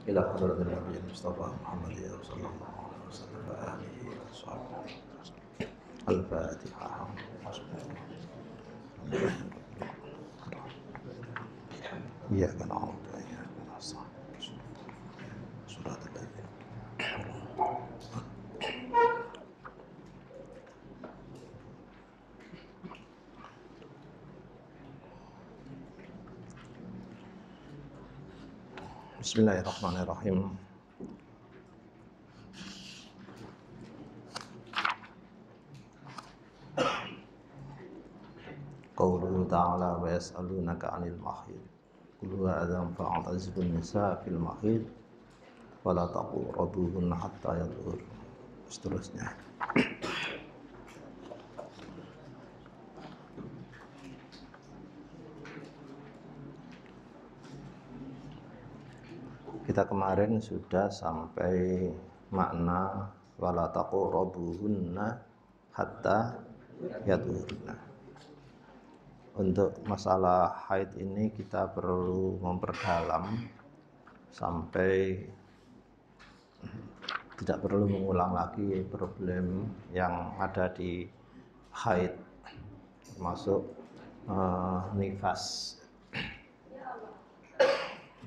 إلى حضرة النبي المصطفى محمد صلى الله عليه وسلم وآله وصحبه الفاتحة. إياك نعبد وإياك نستعين صراط الذين Bismillahirrahmanirrahim. Qauluhu ta'ala wa yas'alunaka 'anil mahid qul huwa adhan fa'tazilun nisa fil mahid wa la taqrabuhunna hatta yatahur. Seterusnya. Kita kemarin sudah sampai makna wala taqrabuhunna hatta yatahurna. Untuk masalah haid ini kita perlu memperdalam sampai tidak perlu mengulang lagi problem yang ada di haid, termasuk nifas.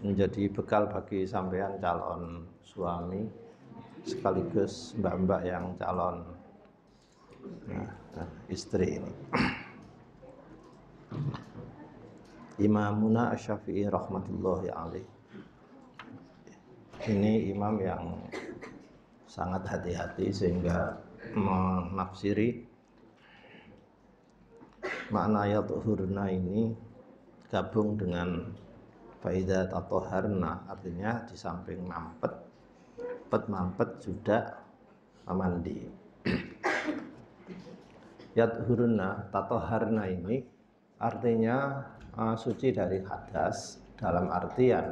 Menjadi bekal bagi sampean calon suami sekaligus mbak-mbak yang calon istri ini. Imamuna Asy-Syafi'i rahmatullahi alaih. Ini imam yang sangat hati-hati sehingga menafsiri makna yatuhurna ini gabung dengan faida tatoharna, artinya di samping mampet juga mandi. Yatuhurna, tatoharna ini artinya suci dari hadas, dalam artian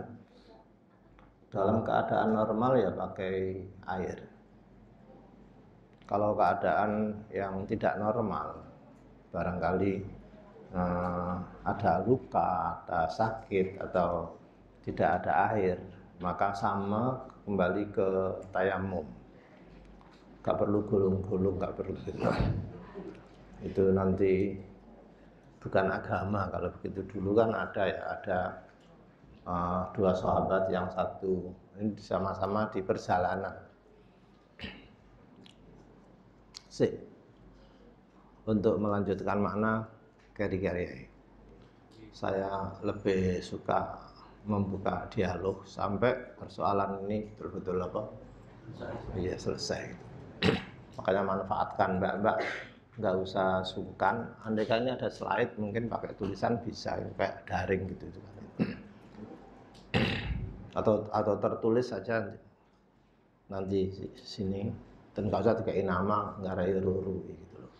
dalam keadaan normal ya pakai air. Kalau keadaan yang tidak normal, barangkali ada luka, ada sakit, atau tidak ada air, maka sama kembali ke tayamum. Gak perlu gulung-gulung, gak perlu gitu. Itu nanti bukan agama kalau begitu. Dulu kan ada dua sahabat, yang satu ini sama-sama di perjalanan. Untuk melanjutkan makna keri-keri, saya lebih suka membuka dialog sampai persoalan ini betul-betul ya selesai. Makanya manfaatkan mbak-mbak, nggak usah sungkan. Andai kan ini ada slide, mungkin pakai tulisan bisa, kayak daring gitu kan. Atau tertulis saja nanti sini, dan nggak usah dikasih nama, ngarai ruru gitu loh.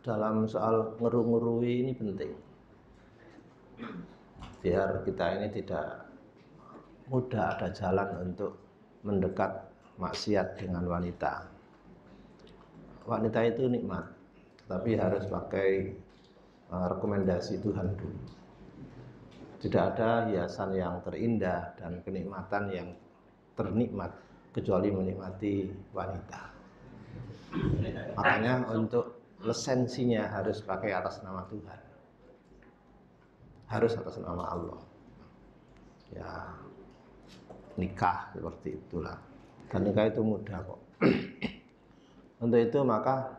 Dalam soal ngeru-ngerui ini penting, biar kita ini tidak mudah ada jalan untuk mendekat maksiat dengan wanita. Wanita itu nikmat, tapi harus pakai rekomendasi Tuhan dulu. Tidak ada hiasan yang terindah dan kenikmatan yang ternikmat kecuali menikmati wanita. Makanya untuk lisensinya harus pakai atas nama Tuhan, harus atas nama Allah. Ya, nikah seperti itulah. Dan nikah itu mudah kok. Untuk itu maka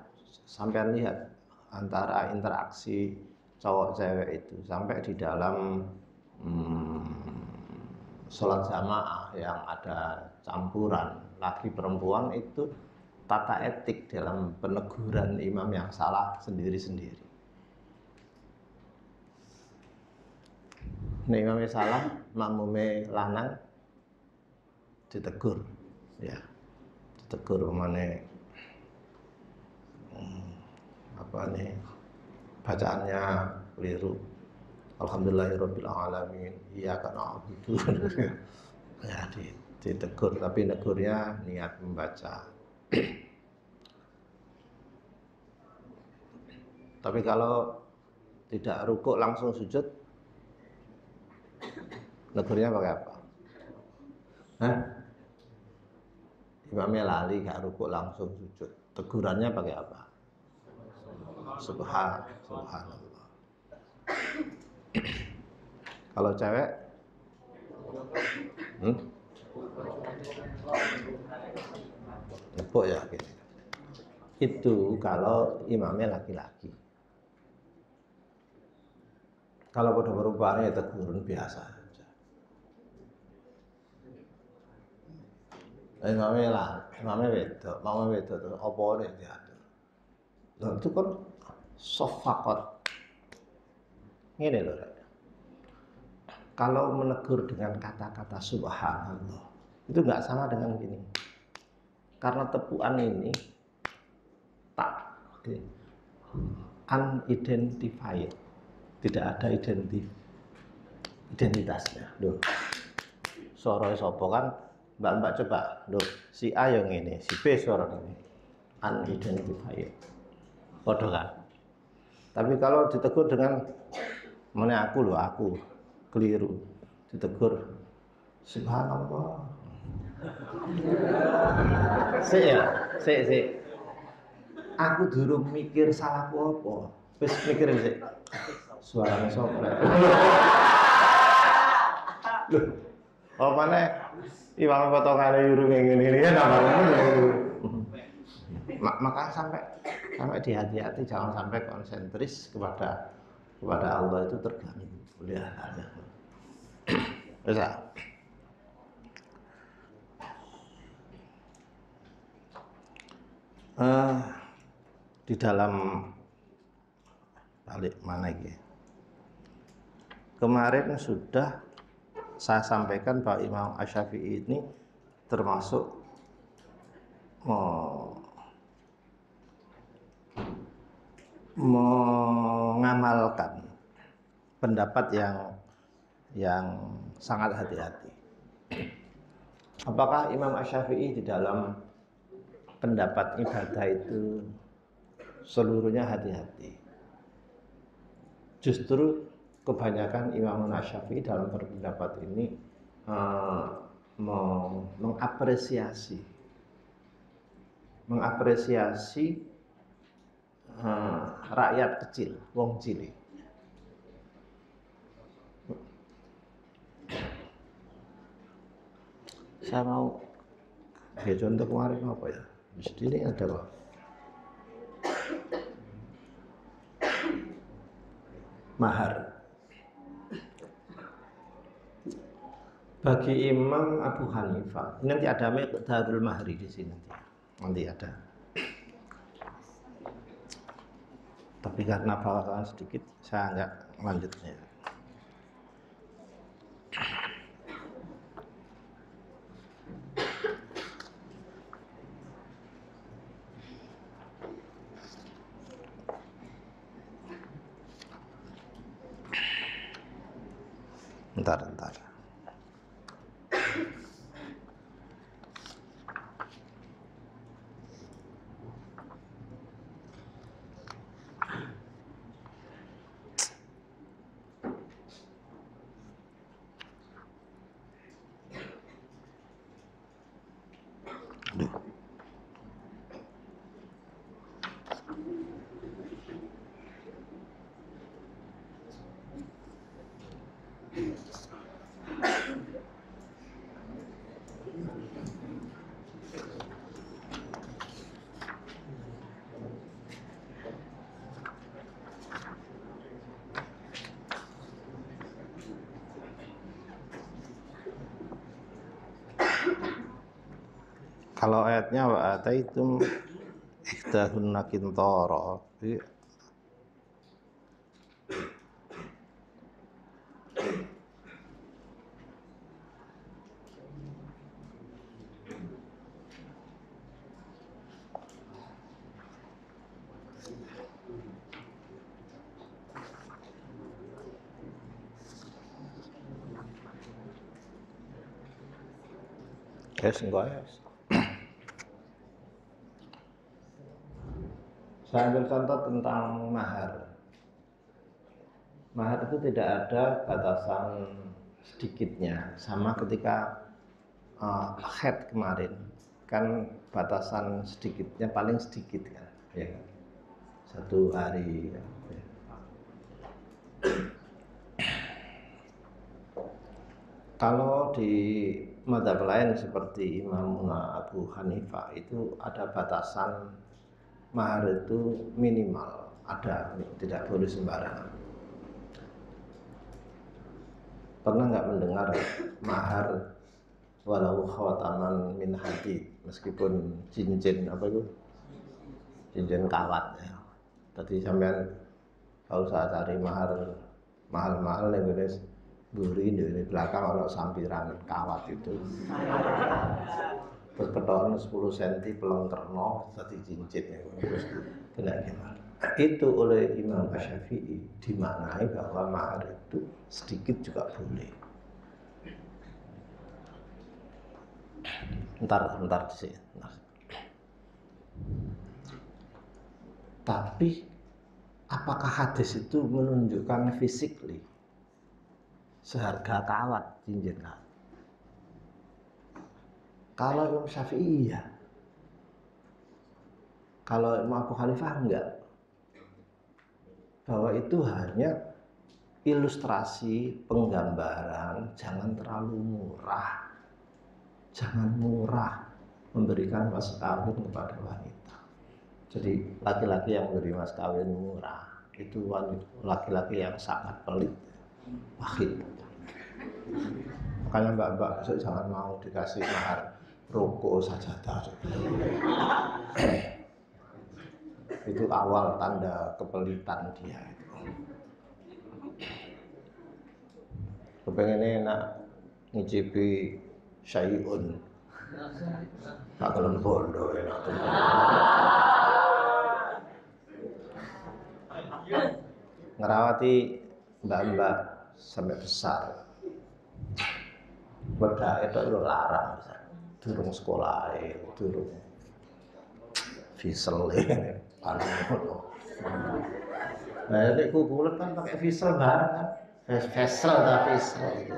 sampai lihat antara interaksi cowok cewek itu sampai di dalam sholat jamaah yang ada campuran laki perempuan, itu tata etik dalam peneguran imam yang salah sendiri-sendiri. Nek imamnya salah, makmume lanang ditegur, ya, ditegur mana bacaannya keliru. Alhamdulillahirabbil alamin, iyyaka na'budu. Ya, ditegur, tapi negurnya niat membaca. Tapi kalau tidak rukuk langsung sujud, Negurnya pakai apa? Hah? Imamnya lali, gak rukuk langsung sujud. Tegurannya pakai apa? Subhanallah. Kalau cewek? Nepuk ya gitu. Itu kalau imamnya laki-laki. Kalau pada perubahannya ya tegurun biasa aja. Imamnya wedok, tuh apa nih diatur. Loh itu kan sofakot. Ini loh. Kalau menegur dengan kata-kata subhanallah, itu nggak sama dengan gini. Karena tepuan ini tak unidentified, tidak ada identitasnya. Loh, suara sopo kan, mbak coba, loh, si A yang ini, si B suara ini, unidentified, bodoh kan? Tapi kalau ditegur dengan mana aku keliru, ditegur subhanallah. Sik. Aku durung mikir salahku apa. Wis mikir sik. Suarane sapa? Loh, apa maneh iwang potongane urung ngene-ngene ya namanya. Maka sampai dihati-hati, jangan sampai konsentris kepada Allah itu terganggu. Lihat. Bisa. Di dalam balik mana ini? Kemarin sudah saya sampaikan bahwa Imam Asy-Syafi'i ini termasuk mengamalkan pendapat yang sangat hati-hati. Apakah Imam Asy-Syafi'i di dalam pendapat ibadah itu seluruhnya hati-hati? Justru kebanyakan Imam Asy-Syafi'i dalam berpendapat ini mengapresiasi rakyat kecil, wong cilik. Saya mau contoh kemarin apa ya? Di sini ada apa? Mahar. Bagi Imam Abu Hanifah, nanti ada Darul Mahri di sini nanti ada. Tapi karena bakalan sedikit, saya enggak lanjutnya. Bentar. Kalau ayatnya wa ataitum ihdahunna qintara. Enggak ya. Saya ambil contoh tentang mahar. Mahar itu tidak ada batasan sedikitnya, sama ketika head kemarin kan batasan sedikitnya paling sedikit kan, ya, 1 hari. Ya. Kalau di mazhab lain seperti Imam Abu Hanifah itu ada batasan mahar itu minimal, ada, tidak boleh sembarangan. Pernah nggak mendengar mahar walau khawataman min hadid, meskipun cincin apa itu, cincin kawat ya. Tadi sampean kalau usah cari mahar mahal-mahal yang Indonesia buri di belakang ada sampiran kawat itu. Terus ketoran 10 cm pelengkerno jadi cincin ya. Kena gimana? Itu oleh Imam Asy-Syafi'i dimaknai bahwa mahar itu sedikit juga boleh. Ntar sih. Tapi apakah hadis itu menunjukkan physically seharga kawat cincin kawat? Kalau Imam Syafi'i iya. Kalau Imam Abu Hanifah enggak. Bahwa itu hanya ilustrasi, penggambaran, jangan terlalu murah. Jangan murah memberikan mas kawin kepada wanita. Jadi laki-laki yang memberi mas kawin murah itu laki-laki yang sangat pelit, bakhil. Makanya mbak-mbak besok jangan mau dikasih mahar rokok sajadah. Itu awal tanda kepelitan dia itu. Kepengennya enak ngicipi syai'un, tak kelem bondo enak. Ngerawati mbak-mbak sampai besar. Bedak itu lo larang, durung sekolah, durung visel paling ngono. Nah, nek kukulet kan pakai visel bareng kan. Vesel ta visel.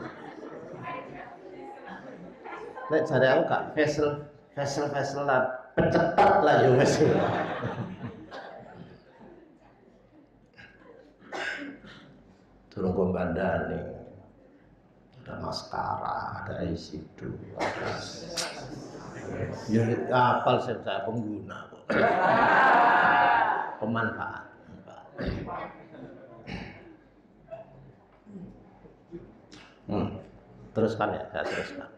Nek jare aku gak vesel lah, pecetet lah ya wis. Durung kombandane. Ada maskara, ada eyeshadow, ada unit kapal saya pengguna kok. Pemanfaat. Teruskan ya, saya teruskan.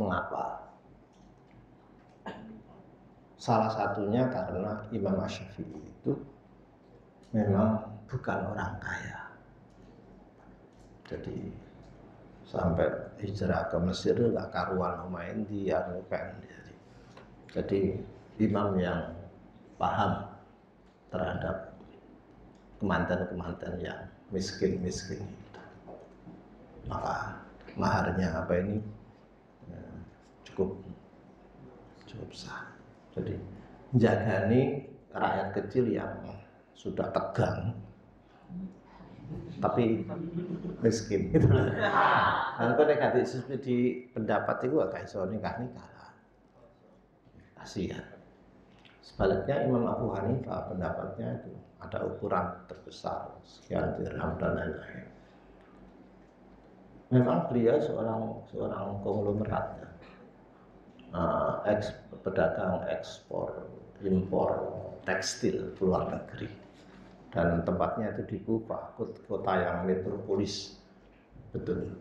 Mengapa? Salah satunya karena Imam Asy-Syafi'i itu memang bukan orang kaya. Jadi sampai hijrah ke Mesir gak karuan omain dia kan. Jadi imam yang paham terhadap kemanten-kemanten yang miskin-miskin itu. Maka maharnya apa ini cukup besar. Jadi menjagani rakyat kecil yang sudah tegang tapi miskin gitu. Dan kok negatif di pendapat itu agak iso nikah kasihan. Sebaliknya Imam Abu Hanifah pendapatnya itu ada ukuran terbesar sekian dirham dan lain-lain. Memang beliau seorang konglomerat ya. Pedagang ekspor impor tekstil ke luar negeri. Dan tempatnya itu di Kufah, kota yang metropolis betul.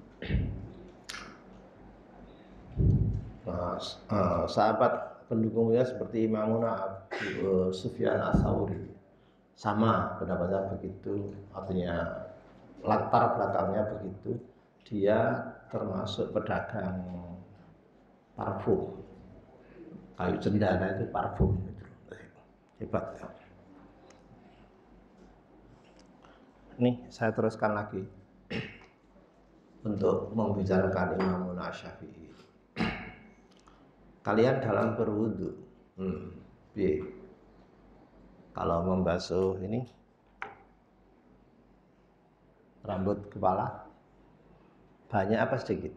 Sahabat pendukungnya seperti Imamuna Abu Sufyan Ats-Tsauri sama pendapatnya begitu, artinya latar belakangnya begitu. Dia termasuk pedagang parfum, kayu cendana itu parfum gitu. Hebat ya. Nih saya teruskan lagi untuk membicarakan Imam Asy-Syafi'i. Kalian dalam berwudu, kalau membasuh ini rambut kepala, Banyak apa sedikit?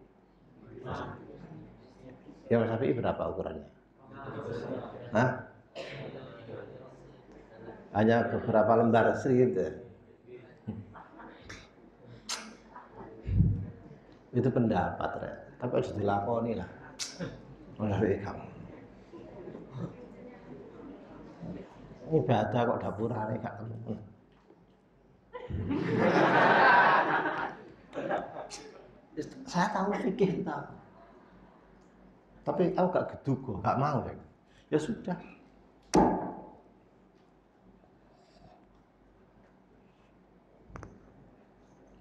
Yang Syafi'i berapa ukurannya? Hah? Hanya beberapa lembar sedikit. Itu pendapat, ya. Tapi harus dilakoni lah. Oleh kamu. Ibadah kok dapurane gak temen. Saya tahu fikih tahu. Tapi aku gak gedugo, gak mau ya. Ya sudah.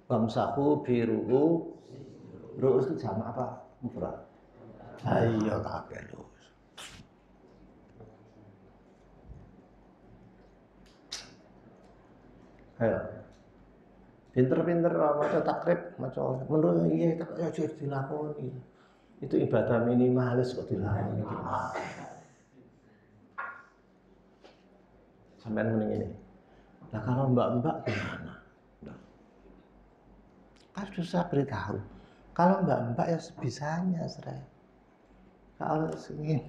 Bamsahu biru'u. Ru'us itu jamak apa? Mufrad. Ayo kakek lu. Ayo. Pinter-pinter maca takrib, maca menurut iya ya dilakoni. Itu ibadah minimalis kok dilakoni gimana? Sampai mending ini. Nah kalau mbak-mbak gimana? Kan susah beritahu. Kalau mbak-mbak ya sebisanya, Sre. Kalau segini.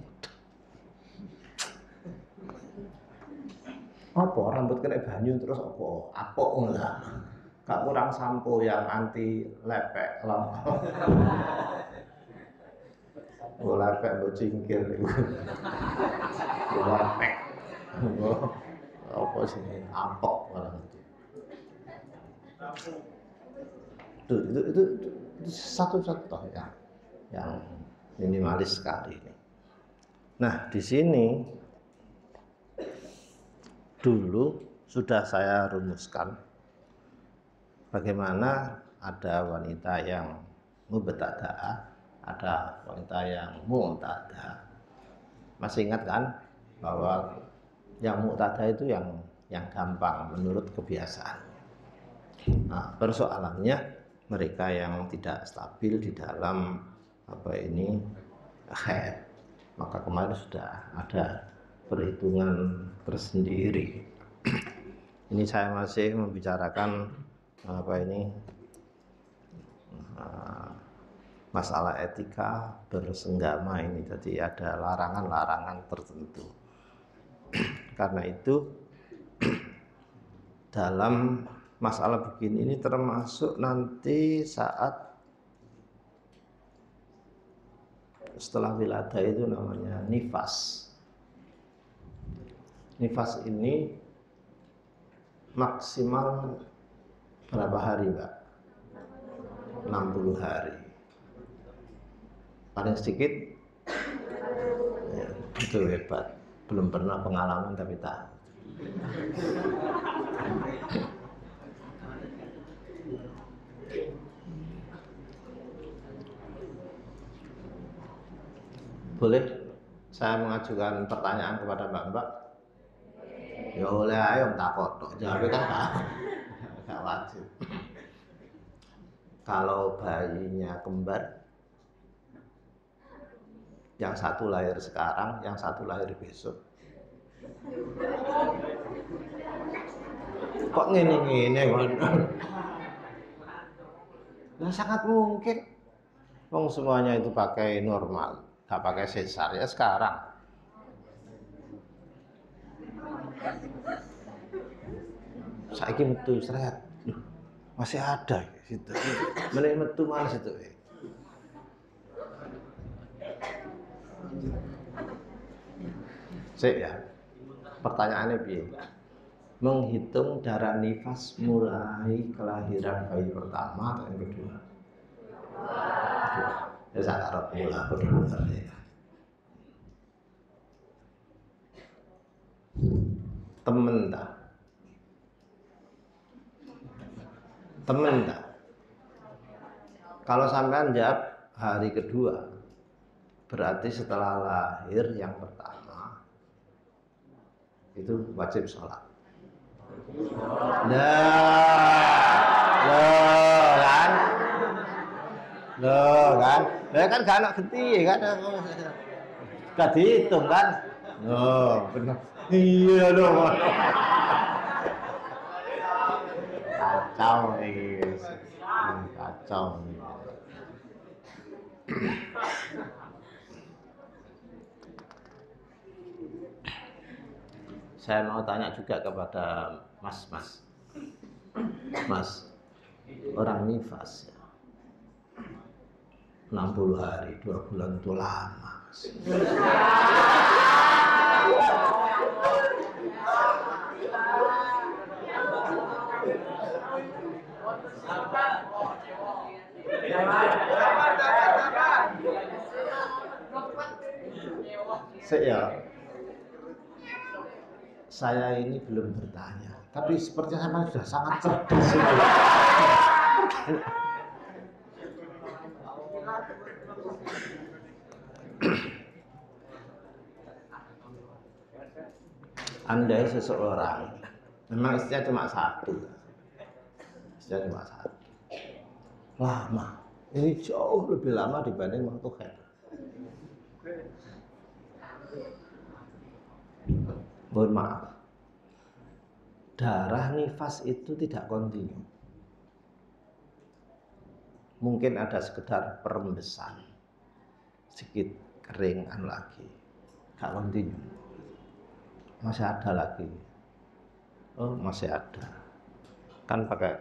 Apa rambut kena banyu terus apa enggak? Gak kurang sampo yang anti lepek lah. Oh lepek lo cingkil itu. Lepek. Apa sih apok malah itu. Itu satu-satu ya yang minimalis sekali ini. Nah di sini dulu sudah saya rumuskan bagaimana ada wanita yang mubtada'ah, ada wanita yang mu'tadah. Masih ingat kan bahwa yang mu'tadah itu yang gampang menurut kebiasaan. Nah, persoalannya mereka yang tidak stabil di dalam haid. Maka kemarin sudah ada perhitungan tersendiri. Ini saya masih membicarakan masalah etika bersenggama ini. Jadi ada larangan-larangan tertentu. Karena itu dalam masalah begini ini termasuk nanti saat setelah wiladah itu namanya nifas. Nifas ini maksimal berapa hari, Mbak? 60 hari. Paling sedikit ya, itu hebat. Belum pernah pengalaman tapi tahu. Boleh saya mengajukan pertanyaan kepada Mbak-mbak? Ya oleh ayo takut, jawabnya kan gak wajib. Kalau bayinya kembar, yang satu lahir sekarang, yang satu lahir besok. Kok ngene-ngene nah sangat mungkin. Wong semuanya itu pakai normal, gak pakai sesar ya sekarang. Saiki metu seret. Masih ada situ. Meneh metu mana situ. Sik ya. Pertanyaannya piye? Menghitung darah nifas mulai kelahiran bayi pertama atau yang kedua? Ya saya harap mulai kedua ya. Temen tak? Temen tak? Kalau sampean jawab hari kedua, berarti setelah lahir yang pertama itu wajib sholat. Loh kan? Ya kan gak anak geti kan? Gak dihitung kan? Loh, bener. Iya loh. Kacau ini. kacau. Saya mau tanya juga kepada Mas, orang nifas ya, 60 hari, 2 bulan itu lama. Saya ini belum bertanya, tapi sepertinya saya sudah sangat cerdas. Andai seseorang, memang istrinya cuma satu, lama, ini jauh lebih lama dibanding waktu haid. Mohon maaf, darah nifas itu tidak kontinu. Mungkin ada sekedar perembesan, sedikit keringan lagi, gak kontinu. Masih ada lagi. Oh, masih ada. Kan pakai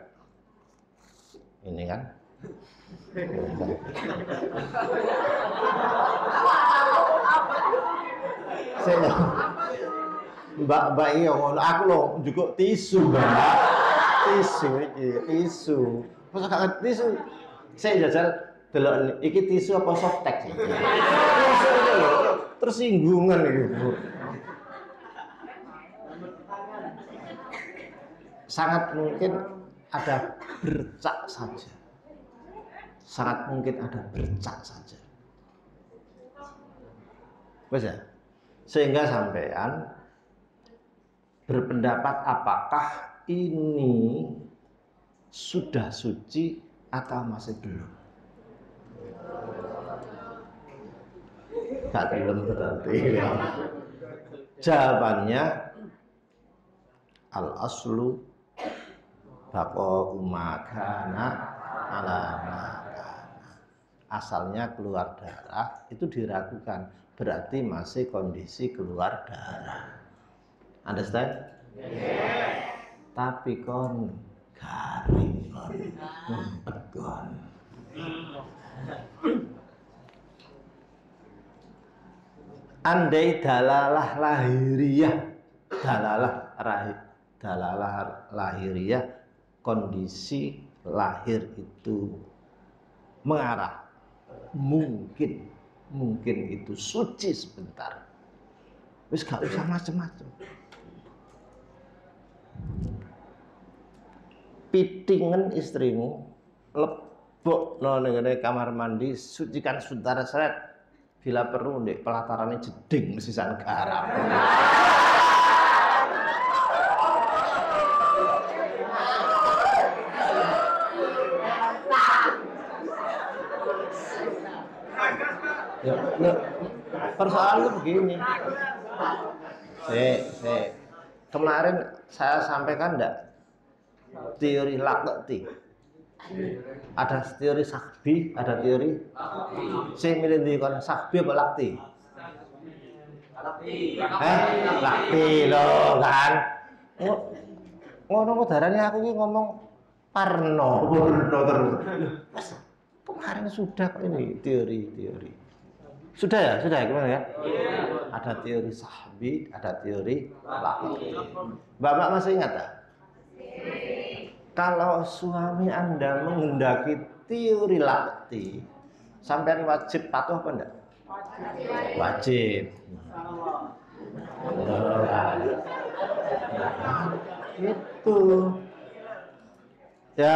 ini kan? Mbak iya ngono, aku lho njukuk tisu, Mbak. Tisu. Masa gak tisu? Saya jajal delok iki tisu apa softtek. Tisu itu lho, tersinggungan iki, Bu. Sangat mungkin ada bercak saja. Wes ya? Sehingga sampean berpendapat apakah ini sudah suci atau masih belum? Gak belum berarti. Jawabannya al-aslu baqa'u ma kana ala ma kana. Asalnya keluar darah itu diragukan, berarti masih kondisi keluar darah. Understand? Yes. Tapi kon garing kon, ngumpet kon. Andai dalalah lahiriah, kondisi lahir itu mengarah, mungkin itu suci sebentar. Wis gak usah macem-macem. Pitingen istrimu, lebok nang kamar mandi, sucikan sebentar seret. Bila perlu ndek pelatarannya jeding sisan garam. Ya, persoalannya begini. Kemarin saya sampaikan enggak teori lakti. Ada teori sakbi, ada teori sing milih ndi kon sakbi apa lakti? Lakti lho kan. Ngono kok darane aku iki ngomong parno terus. Kemarin sudah kok ini teori. Sudah ya gimana ya? Ada teori sahbi, ada teori lakti. Bapak masih ingat tak? Kalau suami Anda menghendaki teori lakti, sampean wajib patuh apa enggak? Wajib. Itu. Ya,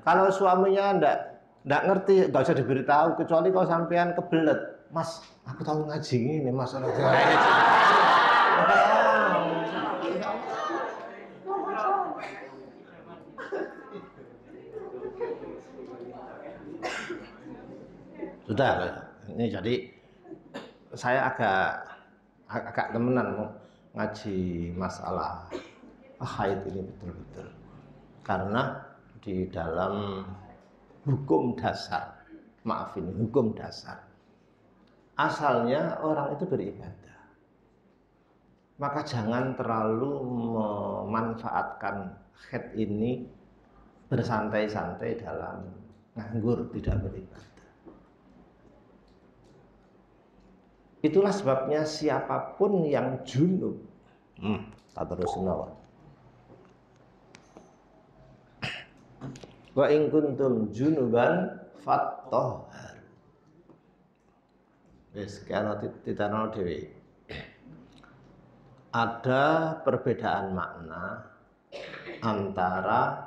kalau suaminya enggak ngerti, enggak usah diberitahu, kecuali kalau sampean kebelet. Mas, aku tahu ngaji ini, Mas. Sudah, ini jadi saya agak temenan mau ngaji masalah haid ini betul-betul, karena di dalam hukum dasar, maaf ini hukum dasar, asalnya orang itu beribadah, maka jangan terlalu memanfaatkan haid ini bersantai-santai dalam nganggur tidak beribadah. Itulah sebabnya siapapun yang junub, tak terus nawat. Wa in kuntum junuban fattahhar. Wis kana titano dhewe. Ada perbedaan makna antara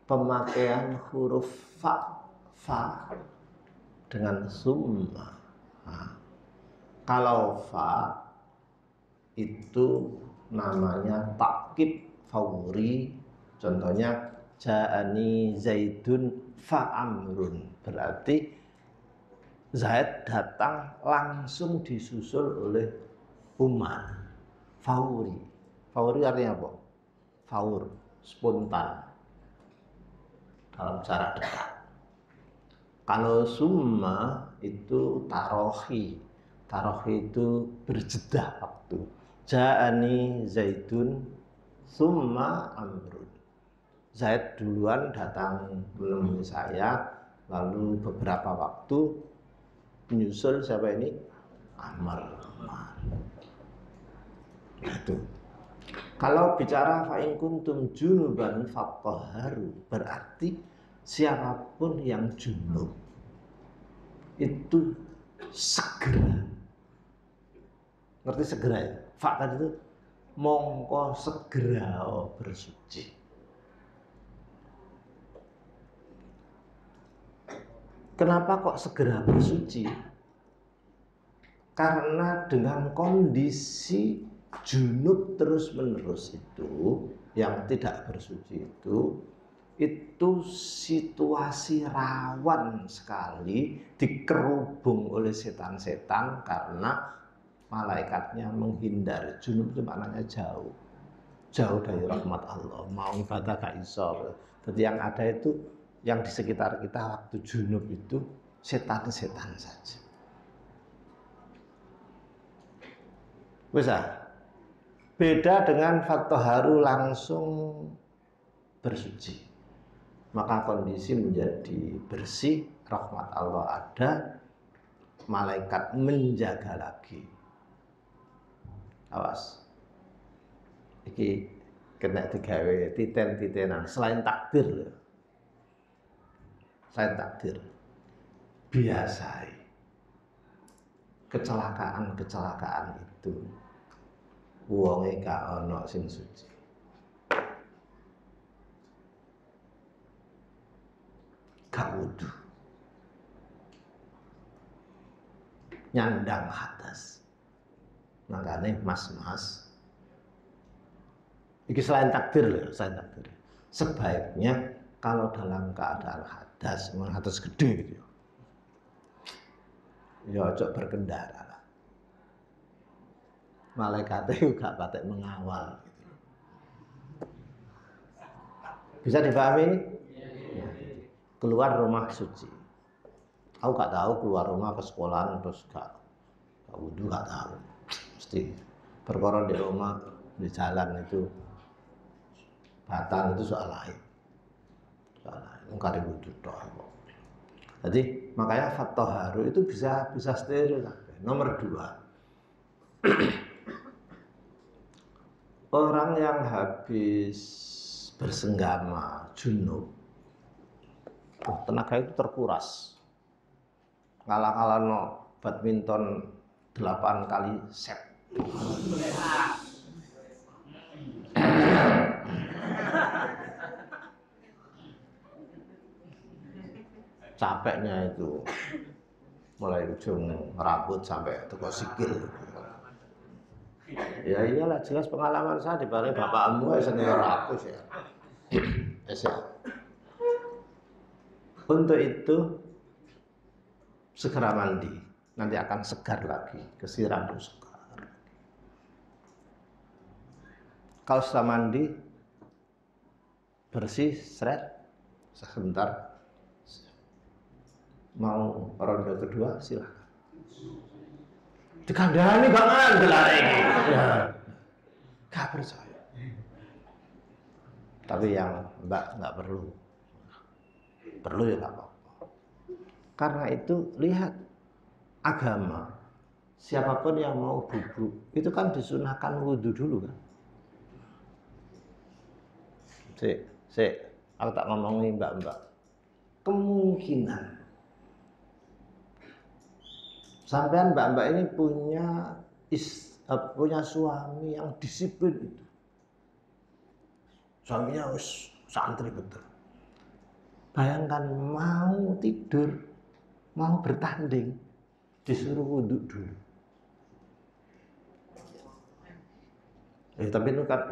pemakaian huruf fa dengan summa. Nah, kalau fa itu namanya takkib fauri, contohnya ja'ani zaidun fa'amrun, berarti Zaid datang langsung disusul oleh Umar. Fauri, fauri artinya apa? Faur, spontan, dalam jarak dekat. Kalau summa itu tarohi, tarohi itu berjeda waktu. Ja'ani zaidun summa amrun, Zaid duluan datang menemui saya, lalu beberapa waktu menyusul siapa ini? Amr. Itu. Kalau bicara fa'in kuntum junuban fattahharu, berarti siapapun yang junub itu segera. Ngerti segera ya? Fa tadi itu mongko segera bersuci. Kenapa kok segera bersuci? Karena dengan kondisi junub terus-menerus itu, yang tidak bersuci itu situasi rawan sekali dikerubung oleh setan-setan karena malaikatnya menghindar. Junub itu maknanya jauh, jauh dari rahmat Allah, mau ibadah gak iso. Jadi yang ada itu, yang di sekitar kita waktu junub itu setan-setan saja. Bisa. Beda dengan fattahharu langsung bersuci. Maka kondisi menjadi bersih, rahmat Allah ada, malaikat menjaga lagi. Awas. Iki kena digawe titen-titenan selain takdir loh. Selain takdir. Biasai kecelakaan-kecelakaan itu wonge gak ono sing suci. Gak wudu. Nyandang hadas. Makanya mas-mas, ini selain takdir loh, selain takdir. Sebaiknya kalau dalam keadaan hadas, memang hadas gede gitu, ya ojo berkendara lah. Malaikatnya juga patek mengawal gitu. Bisa dipahami ini? Ya. Keluar rumah suci. Aku gak tahu keluar rumah ke sekolahan terus gak wudu, gak tahu. Mesti perkara di rumah, di jalan itu batal itu soal lain. Soal lain, ngkari wudu toh. Jadi makanya fattahharu itu bisa steril. Nomor 2, orang yang habis bersenggama junub, tenaga itu terkuras. Ngalah-ngalah no badminton 8 kali set. Capeknya itu mulai ujung rambut sampai teko sikil. Ya iyalah, jelas pengalaman saya dibanding bapakmu senior aku sih. Ya. Untuk itu segera mandi, nanti akan segar lagi, kesiram terus segar. Kalau sudah mandi bersih, seret, sebentar. Mau ronde kedua silakan. Dikandani banget gelar ini. Ya. Gak percaya. Tapi yang Mbak nggak perlu. Perlu ya nggak apa-apa. Karena itu lihat agama. Siapapun yang mau bubu itu kan disunahkan wudhu dulu kan. Aku tak ngomongin mbak-mbak. Kemungkinan sampean mbak-mbak ini punya suami yang disiplin itu. Suaminya harus santri betul. Bayangkan mau tidur, mau bertanding, disuruh wudhu dulu. Tapi itu kan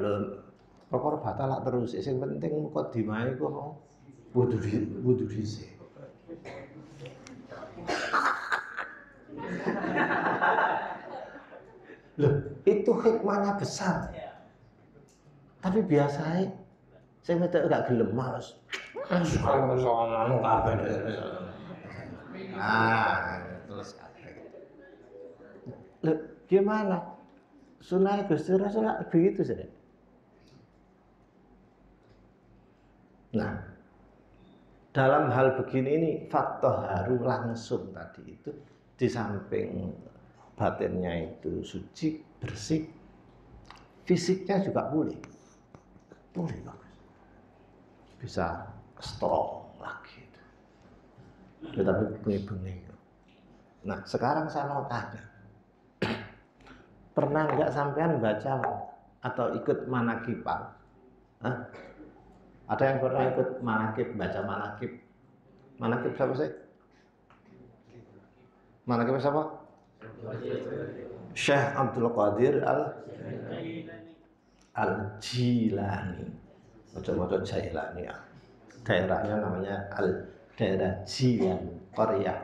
perkara batal terus. Yang penting mukadimah iku mau wudhu dhisik. Loh, itu hikmahnya besar. Tapi biasanya saya minta gak gelem males. Nah, terus loh, gimana? Sunah Gusti Rasul begitu saja. Nah, dalam hal begini ini faktor haru langsung tadi itu di samping batinnya itu suci, bersih, fisiknya juga boleh bagus, bisa strong lagi. Tetapi bunyi-bunyi. Nah, sekarang saya mau tanya, pernah nggak sampean baca atau ikut manakipan? Ada yang pernah ikut manakib, baca manakib? Manakib siapa sih? Manakib siapa? Syekh Abdul Qadir Al-Jilani. Macam-macam Jailani ya. Daerahnya namanya daerah Jilan, Korea.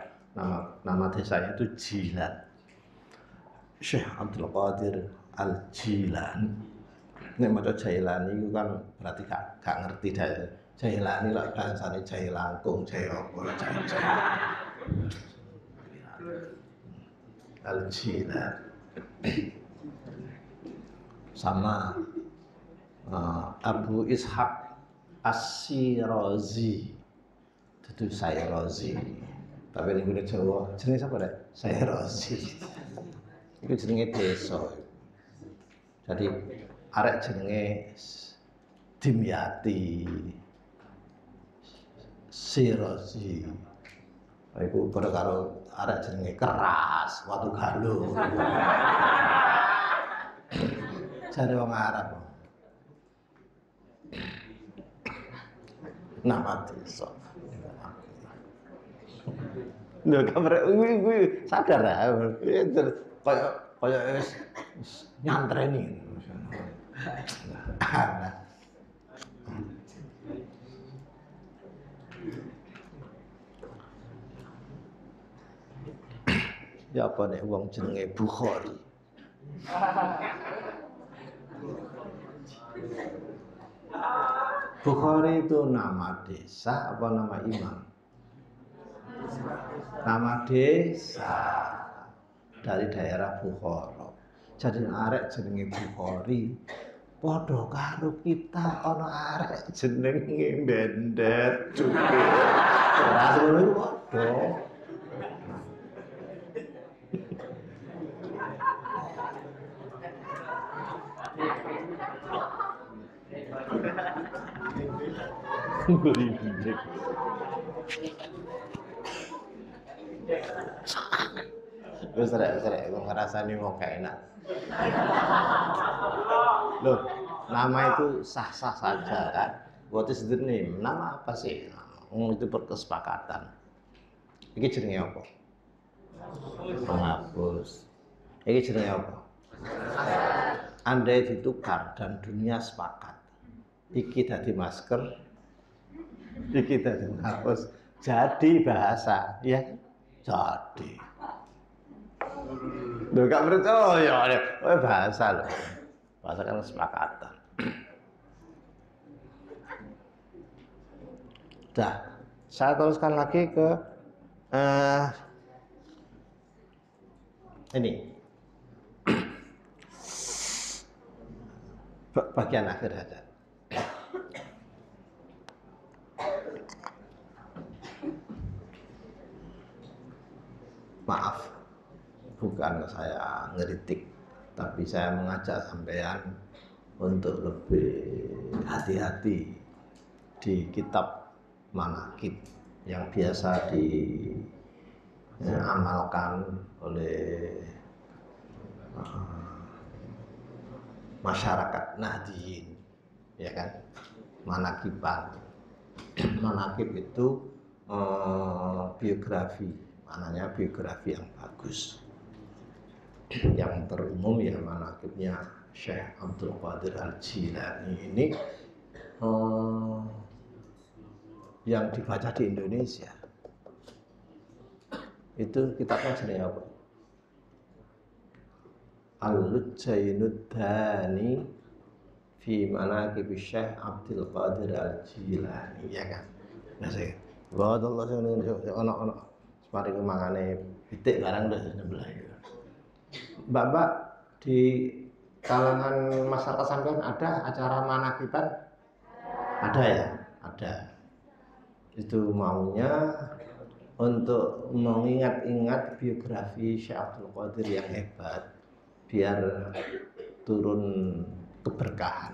Nama desanya itu Jilan. Syekh Abdul Qadir Al-Jilani. Nek maca Jailani itu kan berarti gak ngerti Jailani lah bahasane Jailangkung, Jayopo, Al-Jilani. Sama Abu Ishaq As-Sirazi. Itu Sayrazi. Tapi ning Jawa jenenge sapa rek? Sayrazi. Iku jenenge desa. Jadi arek jenenge Dimyati Sirazi. Iku padha karo arek jenenge Keras, Watu Galung. Jare wong Arab. Nama desa. Lho kamera kuwi sadar ah. Kaya wis nyantreni. Ya apa nek wong jenenge Bukhari. Bukhari itu nama desa apa nama imam? Nama desa dari daerah Bukhara. Jadi arek jenenge Bukhari padha karo kita ana arek jenenge Bendet juga. Ora ngono padha. Wis rek wong ngrasani wong gak enak. Loh, nama itu sah-sah saja kan. What is the name? Nama apa sih? Itu berkesepakatan. Iki jenenge apa? Penghapus. Iki jenenge apa? Andai ditukar dan dunia sepakat. Iki dadi masker, iki dadi penghapus. Jadi bahasa, ya jadi. Loh gak percaya, bahasa loh. Bahasa kan kesepakatan. Dah, saya teruskan lagi ke ini bagian akhir saja. Maaf, bukan saya ngeritik, tapi saya mengajak sampean untuk lebih hati-hati di kitab manaqib yang biasa diamalkan oleh masyarakat Nahdiyin, ya kan? Manaqiban. Manaqib itu biografi, maknanya biografi yang bagus. Yang terumum ya manaqibnya Syekh Abdul Qadir Al-Jilani ini yang dibaca di Indonesia. Itu kitabnya jenis apa? Al-Lujjainud Dani fi Manaqib Syekh Abdul Qadir Al-Jilani, ya kan? Nah, saya Allah ono separi mangane pitik barang udah sebelah itu. Mbak di kalangan masyarakat sampean ada acara manaqiban? Ada ya? Ada. Itu maunya untuk mengingat-ingat biografi Syekh Abdul Qadir yang hebat, biar turun keberkahan.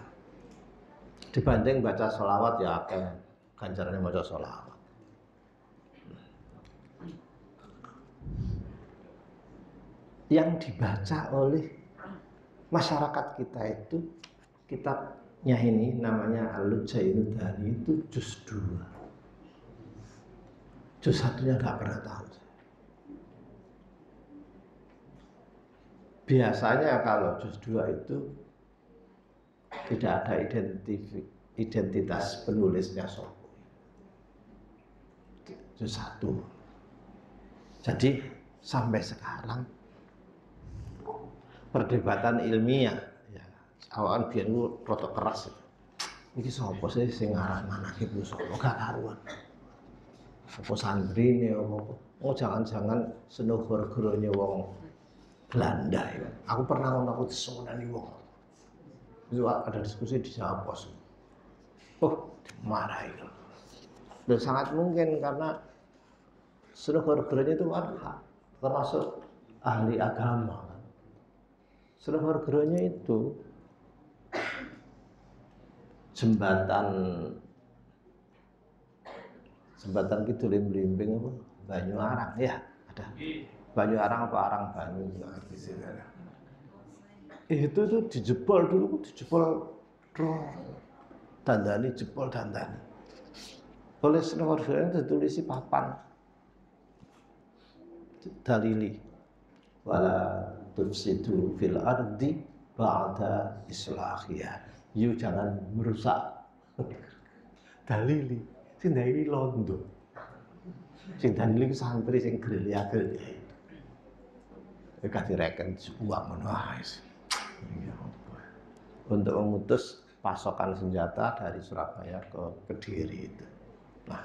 Dibanding baca sholawat ya akan ganjarannya baca sholawat. Yang dibaca oleh masyarakat kita itu kitabnya ini namanya Al-Lujjainud Dani, itu juz 2. Juz 1-nya nggak pernah tahu. Biasanya kalau juz 2 itu tidak ada identitas penulisnya sopo. Juz 1. Jadi sampai sekarang perdebatan ilmiah ya, awan biyen ku rada keras. Iki sapa sih sing aran manaqib ku sapa gak karuan. Apa santrine apa? Oh jangan-jangan senuhur-gurune wong Belanda ya. Aku pernah ngomong aku disonani wong. Itu ada diskusi di Jawa Pos. Oh, dimarahi. Dan sangat mungkin karena senuhur-gurune itu kan termasuk ahli agama. Seluruh itu jembatan kidul blimbing apa? Banyu Arang ya, ada. Banyu Arang apa Arang Banyu itu tuh dijebol dulu, dandani jebol dandani. Oleh seluruh itu ditulisi papan dalili wala tufsidu fil ardi ba'da islahiha. You jangan merusak dalili. Sing dalili londo. Sing dalili santri sing gerilya-gerilya itu. Kasih reken uang ngono untuk memutus pasokan senjata dari Surabaya ke Kediri itu. Nah,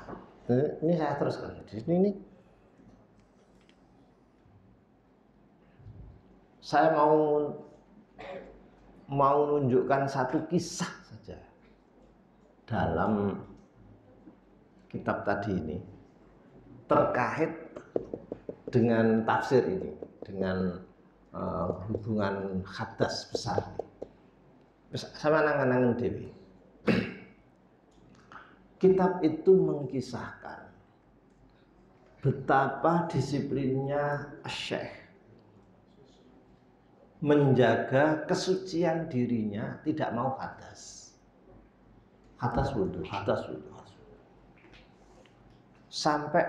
ini saya teruskan. Di sini nih saya mau menunjukkan satu kisah saja dalam kitab tadi ini terkait dengan tafsir ini, dengan hubungan hadas besar. Sama nangan-nangan Dewi. Kitab itu mengkisahkan betapa disiplinnya Syekh menjaga kesucian dirinya, tidak mau hadas. Hadas wudu. Sampai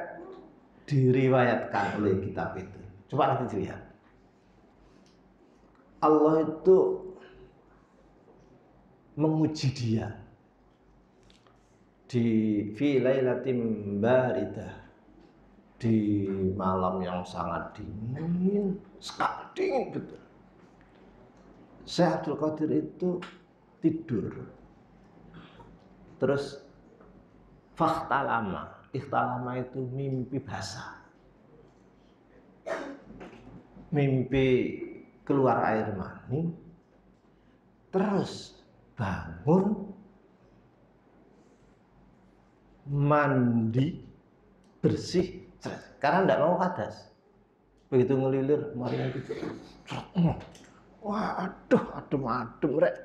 diriwayatkan oleh kitab itu. Coba nanti dilihat. Allah itu menguji dia di fi lailatin baridah, di malam yang sangat dingin, sekali dingin betul. Syekh Abdul Qadir itu tidur. Terus Fakhtalama. Ikhtalama itu mimpi basah. Mimpi keluar air mani, terus bangun, mandi, bersih, karena tidak mau hadas. Begitu ngelilir, mari itu, wah, adem rek.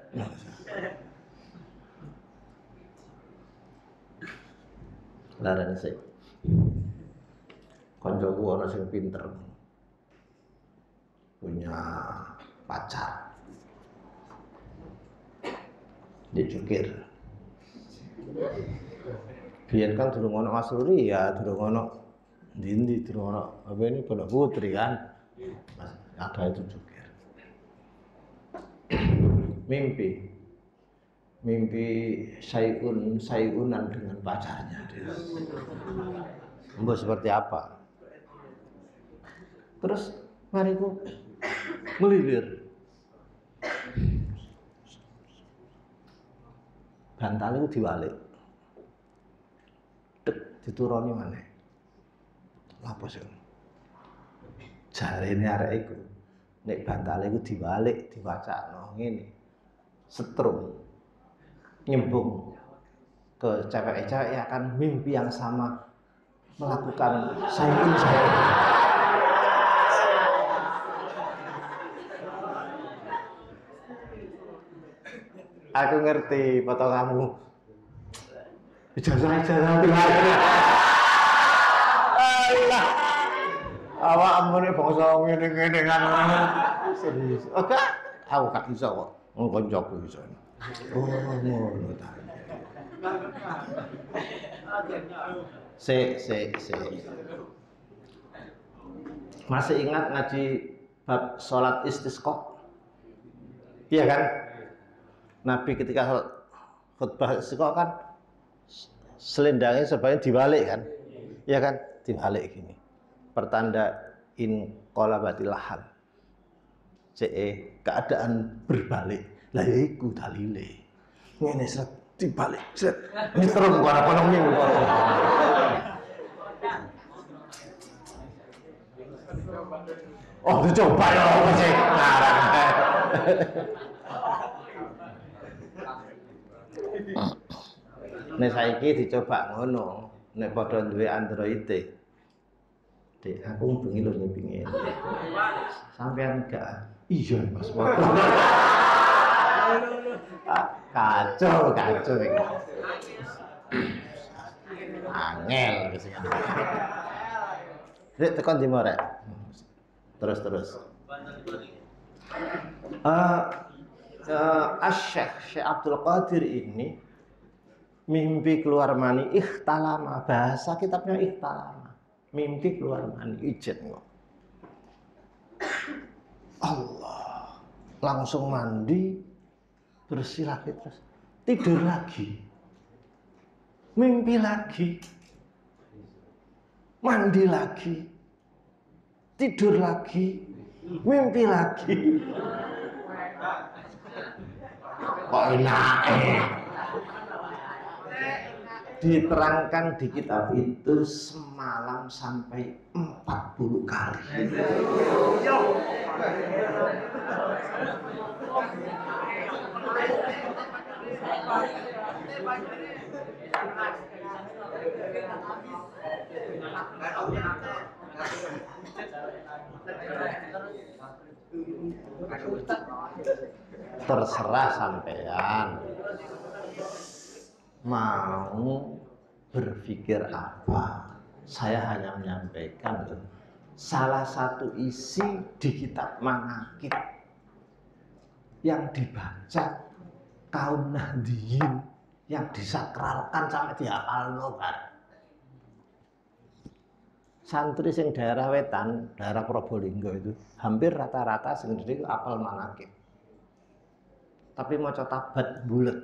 Larang sih, koncoku ana sing pinter, punya pacar, dicukir. Biyen kan durung ana Mas Ruri ya, durung ana ndi durung ana apa ini Pondok Putri kan. Mas, ada itu cukir. Mimpi sayunan dengan pacarnya. Mbok seperti apa? Terus mariku melilir. Bantal itu diwalik. Dituruni maneh. Lapo sih? Jarene arek iku nek bantale iku diwalik, diwacakno ngene. Setrum nyembung ke cewek-cewek yang akan mimpi yang sama melakukan sayun. Aku ngerti foto kamu. Ijazah Allah. Awak amune bangsa ngene-ngene kan. Serius. Oke, aku gak iso kok. Kancaku iso. Oh, ngono ta. Masih ingat ngaji bab sholat istisqa? Iya kan? Nabi ketika khutbah istisqa kan selendangnya sebenarnya dibalik kan? Iya kan? Dibalik gini. Pertanda in qalabatil hal. Keadaan berbalik. Lah ya iku dalile. Ngene sret dibalik sret. Ini terus kono minggu. Oh, dicoba ya sih. Nek saiki dicoba ngono, nek padha duwe Android Dek, aku bengi lho nyepingin. Sampean gak? Iya, Mas. Kacau. Angel sih. Dek tekan di mana? Terus. Syekh Abdul Qadir ini mimpi keluar mani ikhtalama, bahasa kitabnya ikhtalama. Mimpi keluar mani ijen kok. Allah, langsung mandi, bersih lagi terus tidur lagi, mimpi lagi, mandi lagi, tidur lagi, mimpi lagi. Kok enak? Diterangkan di kitab itu semalam sampai 40 kali. Terserah sampean mau berpikir apa. Saya hanya menyampaikan salah satu isi di kitab Manaqib yang dibaca kaum Nahdiyin, yang disakralkan sampai dihafalno kan. Santri sing daerah wetan, daerah Probolinggo itu hampir rata-rata sendiri apal Manaqib. Tapi maca tabat bulet.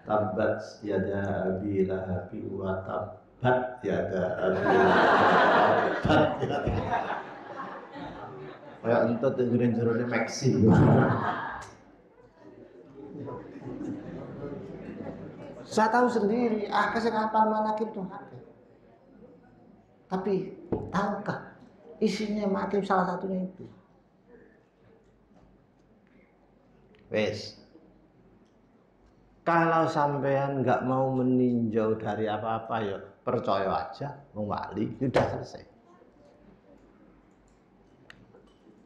Tabat yada abi lahabi wa tabat yada abi lahabi. Kayak entut dengerin jerone Maxi. Saya tahu sendiri, sing hafal manakib tuh akeh. Tapi tahukah isinya manakib salah satunya itu? Wes. Kalau sampean nggak mau meninjau dari apa-apa ya percaya aja, wali sudah selesai.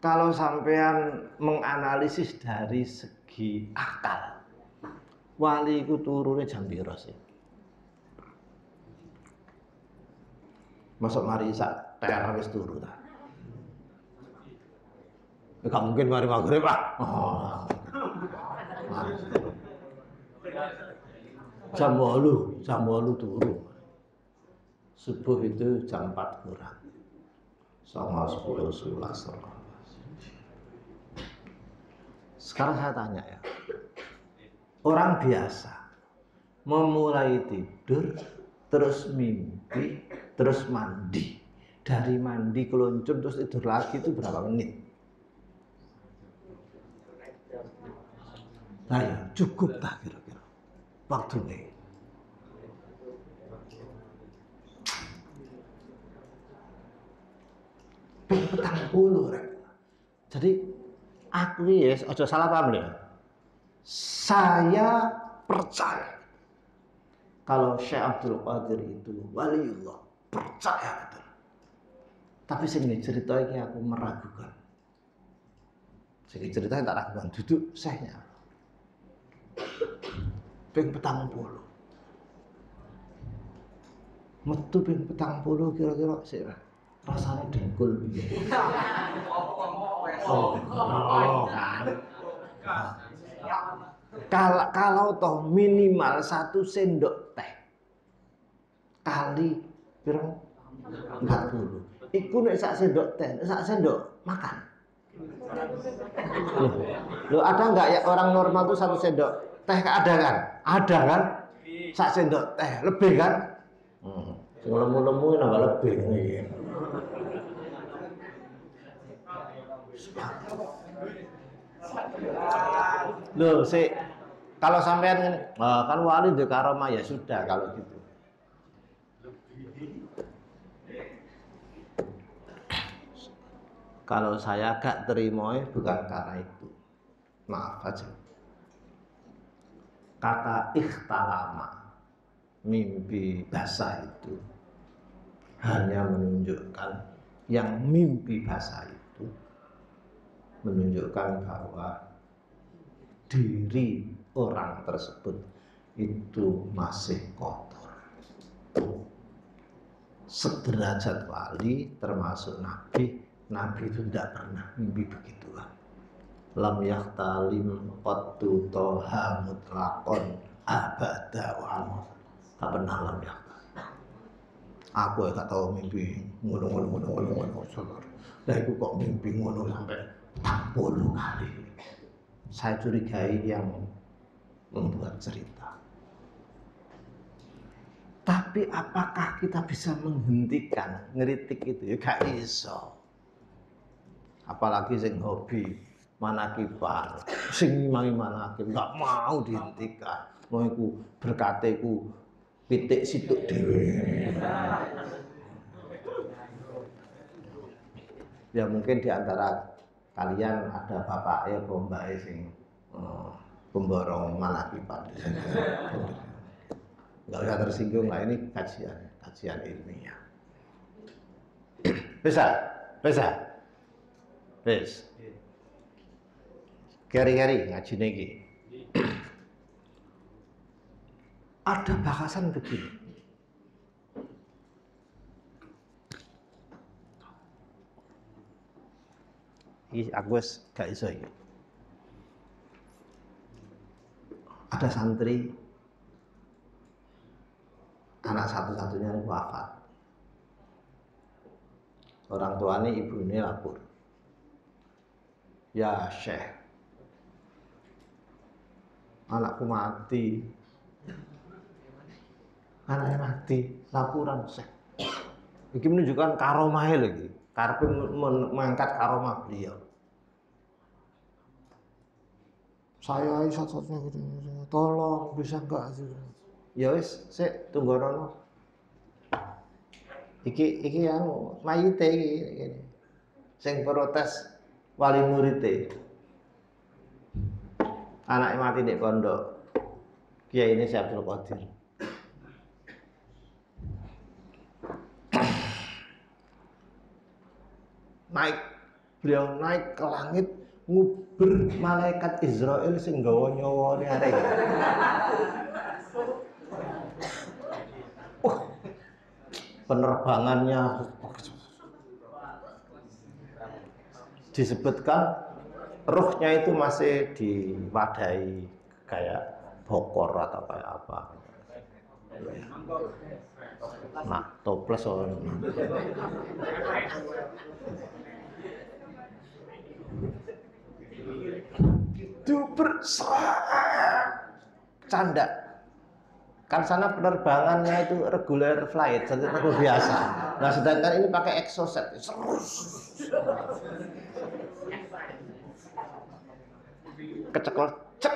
Kalau sampean menganalisis dari segi akal, wali itu turunnya jam piro sih? Masuk mari sak ter wis turu ta. Enggak mungkin mari maghrib ah. Oh. Jam 8 turu. Subuh itu jam 4 kurang. 9, 10, 11. Sekarang saya tanya ya. Orang biasa memulai tidur, terus mimpi, terus mandi. Dari mandi keluncur terus tidur lagi itu berapa menit? Nah ya, cukup tak kira-kira waktunya? Petang puluh rek. Jadi aku ya, ojo salah paham ya. Saya percaya kalau Syekh Abdul Qadir itu waliullah, percaya betul. Tapi sini cerita ini aku meragukan. Sini ceritanya tak ragukan, duduk sehnya. Ping 40. Metu ping 40 kira-kira sih rasanya dengkul. Kalau toh minimal 1 sendok teh kali pirang 40. Iku nek sak sendok teh, sak sendok makan. Loh, ada nggak ya orang normal tuh 1 sendok teh ada kan? Ada kan? Sak sendok teh lebih kan? Sing lemu-lemu nambah lebih iki. Loh, kalau sampean kan wali di karomah ya sudah kalau gitu. Kalau saya gak terima bukan karena itu. Maaf aja. Kata ikhtalama, mimpi basah itu hanya menunjukkan yang mimpi basah itu menunjukkan bahwa diri orang tersebut itu masih kotor. Sederajat wali termasuk nabi, nabi itu tidak pernah mimpi begituan. Lam yahtalim qattu toha mutlaqon abada wa tak pernah lam yahtalim. Aku gak tahu mimpi ngono. Lah iku kok mimpi ngono sampai 40 kali. Saya curigai yang membuat cerita. Tapi apakah kita bisa menghentikan ngeritik itu? Ya gak iso. Apalagi sing hobi manakiban, sing ngimangi manakib gak mau dihentikan. Mau iku berkate iku pitik situk dhewe. Ya mungkin di antara kalian ada bapaknya bombay sing pemborong manakiban. Enggak usah tersinggung lah, ini kajian ilmiah. Bisa. Wis. Keri-keri ngaji niki. Ada bahasan begini. Aku gak iso iki. Ada santri anak satu-satunya wafat. Orang tuanya ibunya lapor. Ya Syekh, anakku mati. Anaknya mati, laporan Syekh. Ini menunjukkan karomahnya lagi. Karena mengangkat karomah beliau. Saya satu-satunya, tolong bisa enggak sih? Ya wis, sik tunggu rono. Iki anu mayite iki. Sing protes wali murite. Anake mati nek pondok. Kiai ini Abdul Qadir. Beliau naik ke langit nguber malaikat Israel sing nggawa nyawane arek. Penerbangannya disebutkan ruhnya itu masih diwadahi kayak bokor atau kayak apa. Nah, toples itu canda. Kan sana penerbangannya itu regular flight, seperti biasa. Nah, sedangkan ini pakai exoset. Kecekel cek,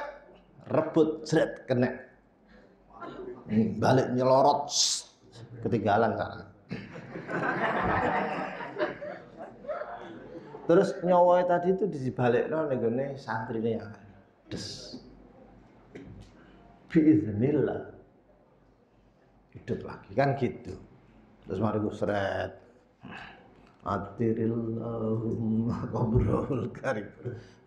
rebut jret kena. Balik nyelorot ketinggalan sana. Terus nyawa tadi itu dibalikno ning santrine ya. Des. Biiznillah. Hidup lagi kan gitu. Terus mari ku seret. Atirillahumma qabrul karim.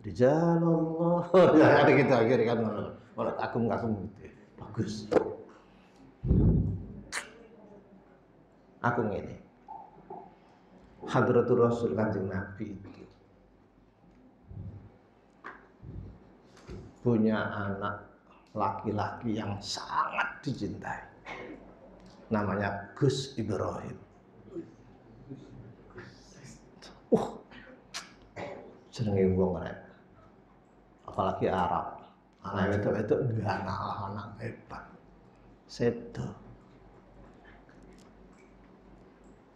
Rijalullah. Ya ada gitu akhirnya kan kalau kagum-kagum gitu. Bagus. Aku ngene. Hadratul Rasul Kanjeng Nabi itu punya anak laki-laki yang sangat dicintai. Namanya Gus Ibrahim. Jenenge wong rek. Apalagi Arab. Anak itu enggak anak hebat. Sedo.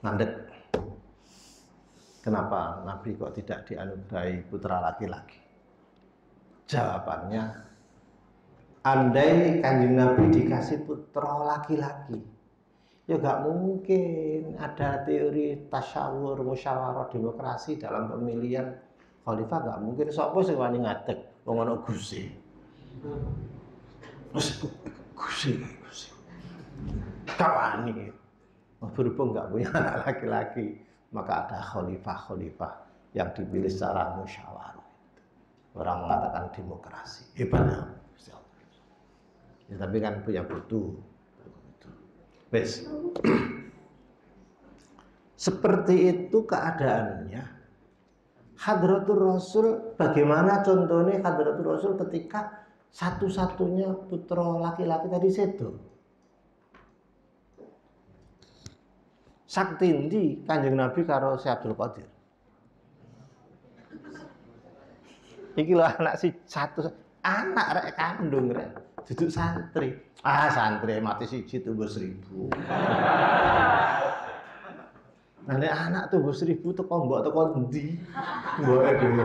Nandek. Kenapa Nabi kok tidak dianugerahi putra laki-laki? Jawabannya, andai Kanjeng Nabi dikasih putra laki-laki, ya gak mungkin ada teori tasyawur, musyawarah, demokrasi dalam pemilihan khalifah. Gak mungkin. Sapa sing wani ngadeg wong ana Gusi. Gusi. Kawani. Berhubung gak punya anak laki-laki, maka ada khalifah-khalifah yang dipilih secara musyawarah. Orang mengatakan demokrasi. Hebat ya. Ya, tapi kan punya butuh. Wes. Seperti itu keadaannya. Hadratul Rasul, bagaimana contohnya Hadratul Rasul ketika satu-satunya putra laki-laki tadi sedo. Saktindi Kanjeng Nabi karo Si Abdul Qadir. Iki lho anak si satu anak rek kandung rek, duduk santri. Santri mati siji tumbuh 1000. Nah nek anak tumbuh 1000 teko mbok teko endi? Mboke dhewe.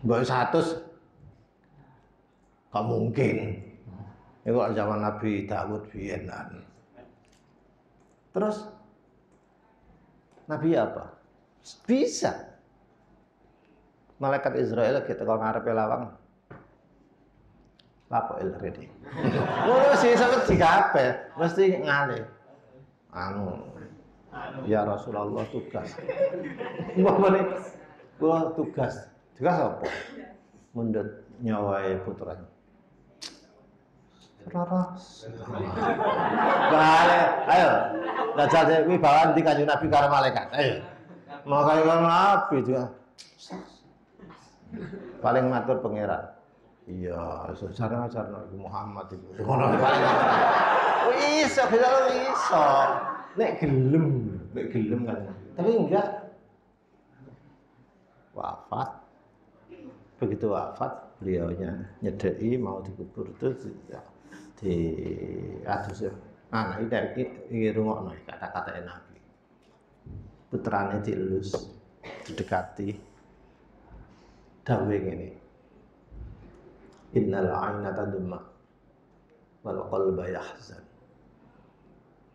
Mbok 100 gak mungkin. Itu zaman Nabi Daud biyenan. Terus Nabi apa? Bisa. Malaikat Israel kita kalau ngarepe lawang. Lapo ilredi. Ngono sih sampe digape, mesti ngalih. Ya Rasulullah tugas. Umpamane kula tugas. Tugas apa? Mundut nyawae putranya. Raras. Balik, ayo. Dajal wibawan di Kanjeng Nabi karo malaikat. Ayo. Mau kaya karo Nabi juga. Paling matur pangeran. Iya, sejarah Nabi Muhammad itu. Ngono paling. Iso, iso. Nek gelem kan. Tapi enggak. Wafat. Begitu wafat, beliaunya nyedeki mau dikubur itu ya. Di adus nah ini rungokno kata-kata Nabi. Putrane dielus, didekati, dawuh ngene. Innal aina tadma wal qalba yahzan.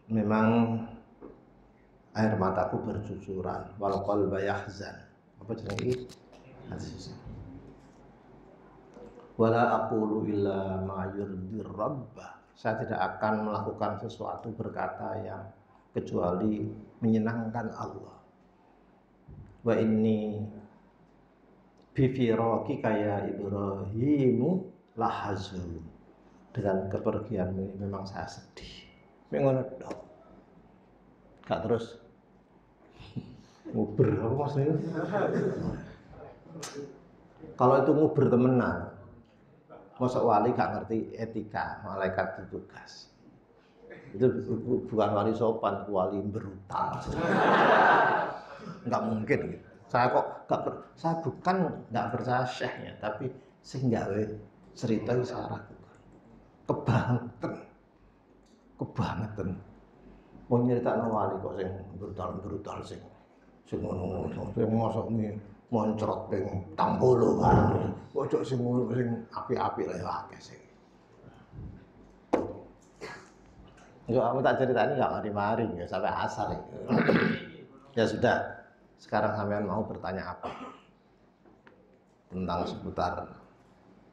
Memang air mataku bercucuran, wal qalba yahzan. Apa jenenge iki? Hadis. Wala aqulu illa ma yurdir rabbah. Saya tidak akan melakukan sesuatu berkata yang kecuali menyenangkan Allah. Wa inni bifiraki kaya Ibrahimu lahazun. Dengan kepergianmu ini memang saya sedih. Mengono dok. Gak terus nguber apa maksudnya? Kalau itu nguber temenan, masa wali gak ngerti etika malaikat tugas. Itu bukan wali sopan, wali berutang. Nggak mungkin gitu. Saya bukan nggak percaya syekhnya, tapi sing gawe cerita saya ragukan. Kebangetan. Mau nyeritakno wali kok sing brutal sing ngono sing mosok ni moncrot ping 60 bareng. Ojo sing ngono sing apik-apik lho akeh sing. Enggak, kamu tak ceritani enggak mari-mari ya sampai asar ya. Ya sudah. Sekarang sampean mau bertanya apa? Tentang seputar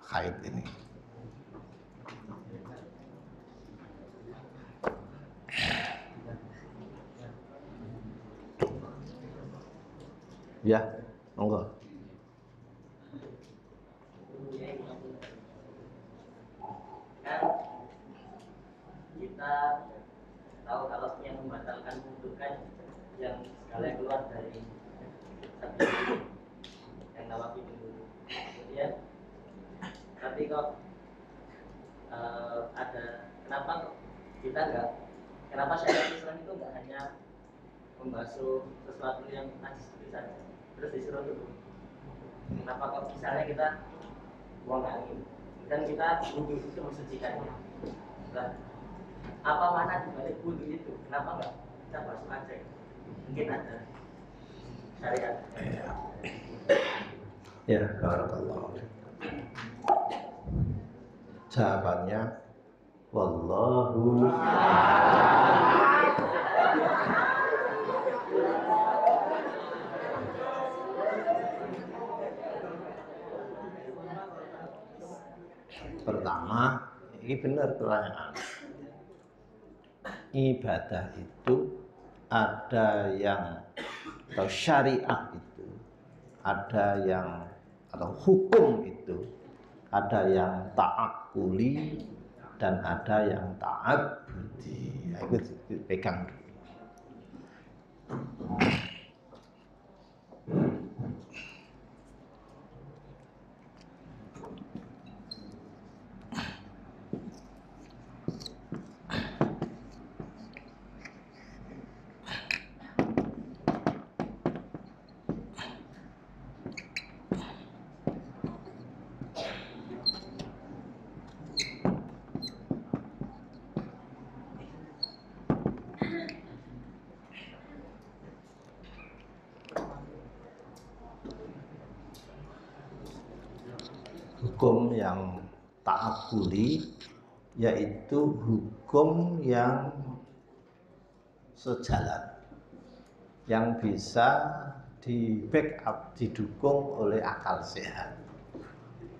haid ini. Ya, monggo. Kita tahu kalau yang membatalkan wudhu kan yang sekalian keluar dari yang nawawi dulu. Kemudian tapi kok ada kenapa kita kenapa syariat Islam itu nggak hanya membasuh sesuatu yang najis itu saja terus disuruh dulu. Kenapa kok misalnya kita buang angin dan kita wudhu itu mensucikannya. Nah, apa mana dibalik wudhu itu? Kenapa nggak kita basuh aja? Mungkin ada syariat. Ya, barakallahu. Jawabannya wallahu pertama, ini benar pertanyaan. Ibadah itu ada yang atau syariat itu ada yang atau hukum itu ada yang ta'akuli dan ada yang ta'abudi. Nah, itu dipegang dulu. Hukum yang ta'akuli yaitu hukum yang sejalan, yang bisa di backup, didukung oleh akal sehat,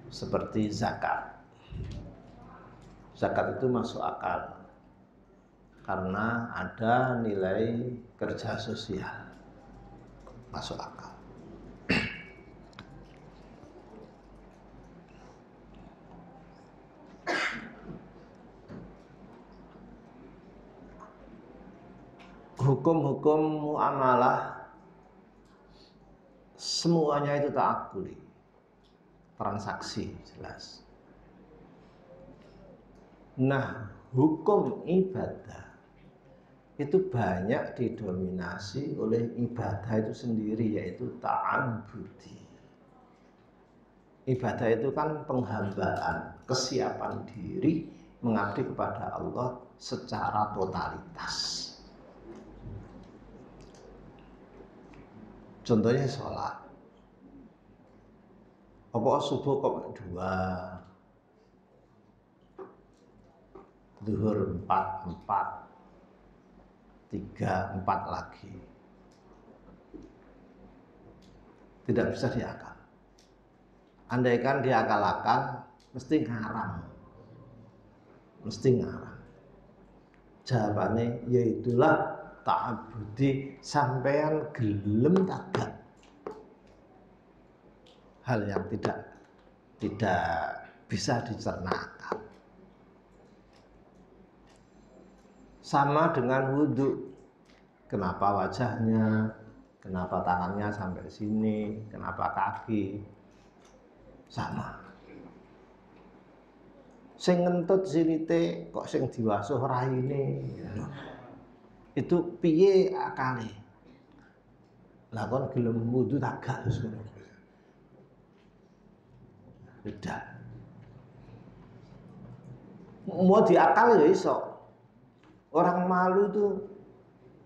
seperti zakat. Zakat itu masuk akal karena ada nilai kerja sosial, masuk akal. Hukum-hukum muamalah semuanya itu ta'akuli, transaksi jelas. Nah, hukum ibadah itu banyak didominasi oleh ibadah itu sendiri, yaitu ta'abbudi. Ibadah itu kan penghambaan, kesiapan diri mengabdi kepada Allah secara totalitas. Contohnya sholat. Apa subuh kok dua, zuhur 4, 3, 4 lagi. Tidak bisa diakal. Andaikan diakal-akal, mesti ngaram. Mesti ngaram. Jawabannya yaitulah ta'abudi sampean gelem kagak. Hal yang tidak bisa dicerna akal. Sama dengan wudhu. Kenapa wajahnya, kenapa tangannya sampai sini, kenapa kaki, sama. Sing ngentut sirite kok sing diwasuh raine. Itu piye akale? Lah kon gelem wudu tak gak ngono. Beda. Mau diakal ya iso. Orang malu tuh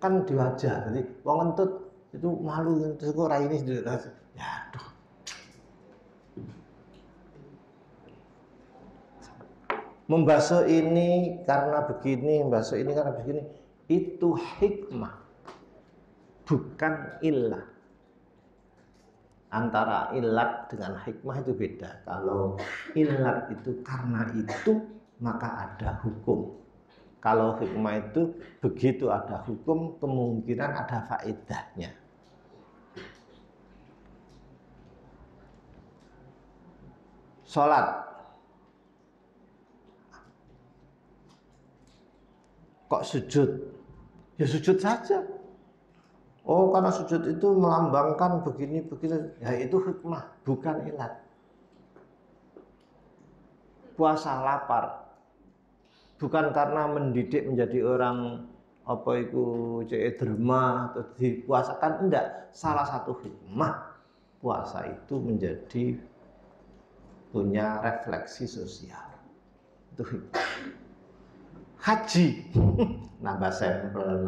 kan di wajah. Jadi wong ngentut itu malu terus kok raine ya aduh. Membasuh ini karena begini, membasuh ini karena begini, itu hikmah, bukan illah. Antara ilat dengan hikmah itu beda. Kalau ilat itu karena itu, maka ada hukum. Kalau hikmah itu begitu ada hukum, kemungkinan ada faedahnya. Sholat. Kok sujud? Ya sujud saja. Oh, karena sujud itu melambangkan begini-begini. Ya itu hikmah, bukan ilat. Puasa lapar. Bukan karena mendidik menjadi orang apa itu derma atau dipuasakan, enggak. Salah satu hikmah puasa itu menjadi punya refleksi sosial. Itu hikmah. Haji nambah sampel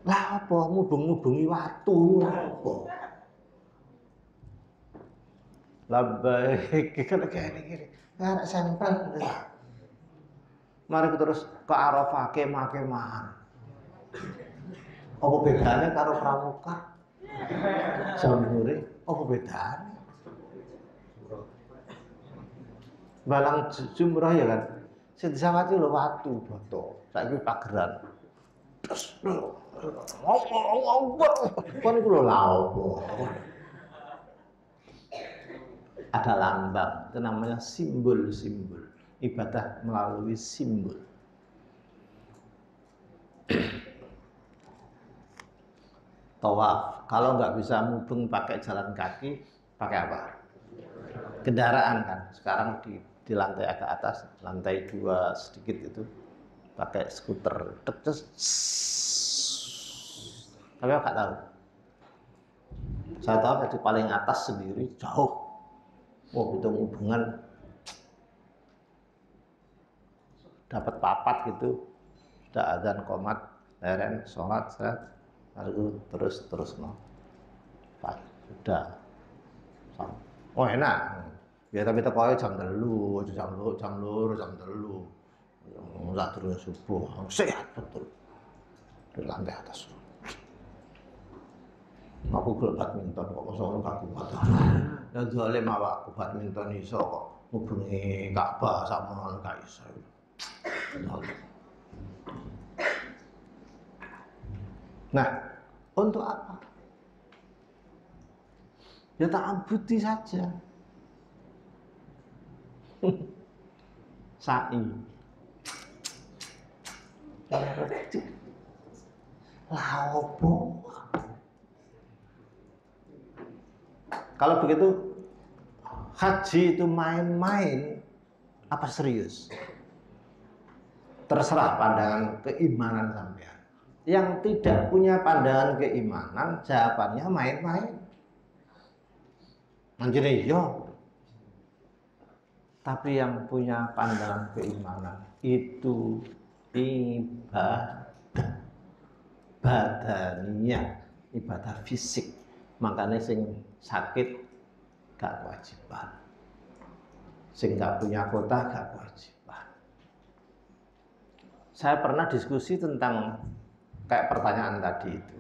lah apa mubeng-mubengi watu apa labbaik kene arek sampel mari terus ke Arafah kemah-kemahan apa bedanya karo pramuka samure apa bedanya balang jumrah ya kan. Sing disawati lho watu boto. Saiki pageran. Terus kon iku lho lha opo. Ada lambang, itu namanya simbol-simbol. Ibadah melalui simbol. Tawaf, kalau nggak bisa mubeng pakai jalan kaki, pakai apa? Kendaraan kan. Sekarang di lantai agak atas, lantai 2 sedikit itu pakai skuter. Tapi aku nggak tahu. Saya tahu di paling atas sendiri jauh. Oh, itu hubungan dapat papat gitu. Sudah azan qomat, leren, sholat, lalu terus no. Sudah. Oh enak. Ya tapi tekoe jam 3, jam 2, jam 3. Enggak turun subuh, sehat betul. Di lantai atas. Aku gelem badminton kok mosok gak kuat. Ya zalim awakku badminton iso kok ngubengi Ka'bah sakmono gak iso. Nah, untuk apa? Ya ta'abudi saja. Sa'i lah opo kalau begitu haji itu main-main apa serius? Terserah pandangan keimanan sampean. Yang tidak punya pandangan keimanan jawabannya main-main. Anjir yo. Tapi yang punya pandangan keimanan itu ibadah badannya, ibadah fisik. Makanya sing sakit gak kewajiban. sing nggak punya kota nggak kewajiban. Saya pernah diskusi tentang kayak pertanyaan tadi itu.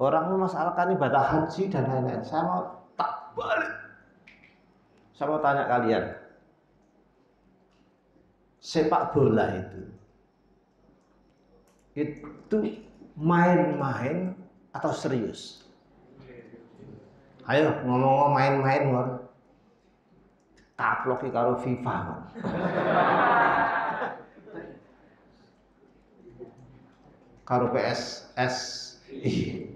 Orang memasalahkan ibadah haji dan lain-lain. Saya mau tak balik. Saya mau tanya kalian, sepak bola itu main-main atau serius? Ayo ngomong main-main war. Taploki karo FIFA. Karo PSSI.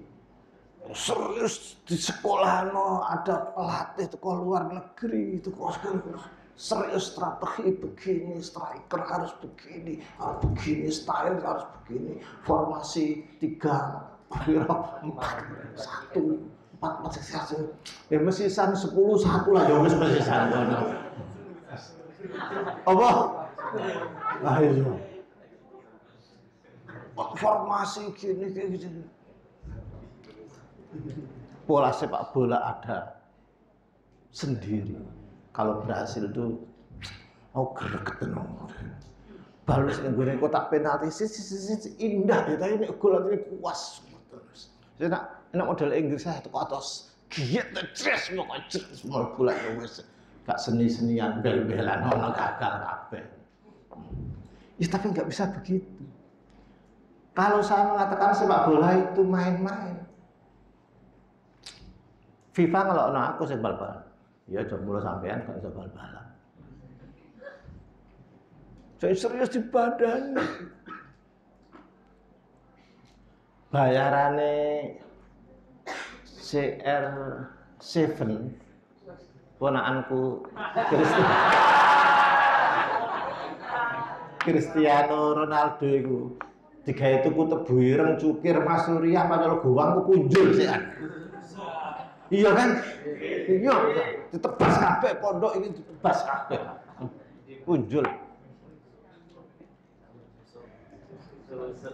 Serius di sekolah ada pelatih itu luar negeri itu serius strategi begini, striker harus begini, style harus begini, formasi 3, 4, 1, 4, 4, 1. Ya mesisan 10, 1 lah ya wis mesisan ngono. Apa? Lah iya. Formasi gini. Pola sepak bola ada sendiri. Kalau Brasil itu greget nomor. Balu sing nggone kotak penalti indah ya tapi nek gol ini puas terus. Saya nak model Inggris saya itu atas giat tres mau semua bola wis gak seni-senian bel-belan ono gagal kabeh. Ya tapi nggak bisa begitu. Kalau saya mengatakan sepak bola itu main-main, FIFA ngelokno aku sing bal-balan. Ya jomblo sampean gak iso bal-balan. Saya serius di badan. Bayarane CR7 ponakanku Cristiano Ronaldo iku digawe tuku tebu ireng cukir Mas Surya padahal gowang ku punjul sik. Iya kan? Iya, ditebas kabeh pondok ini ditebas kabeh. Punjul.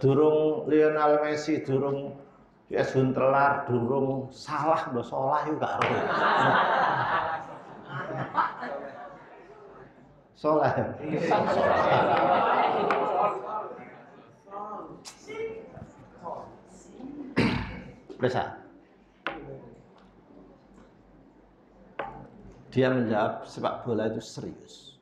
Durung Lionel Messi, durung PS Huntelar, durung Salah, mbok Salah yo gak ero. Salah. Bisa. Dia menjawab sepak bola itu serius.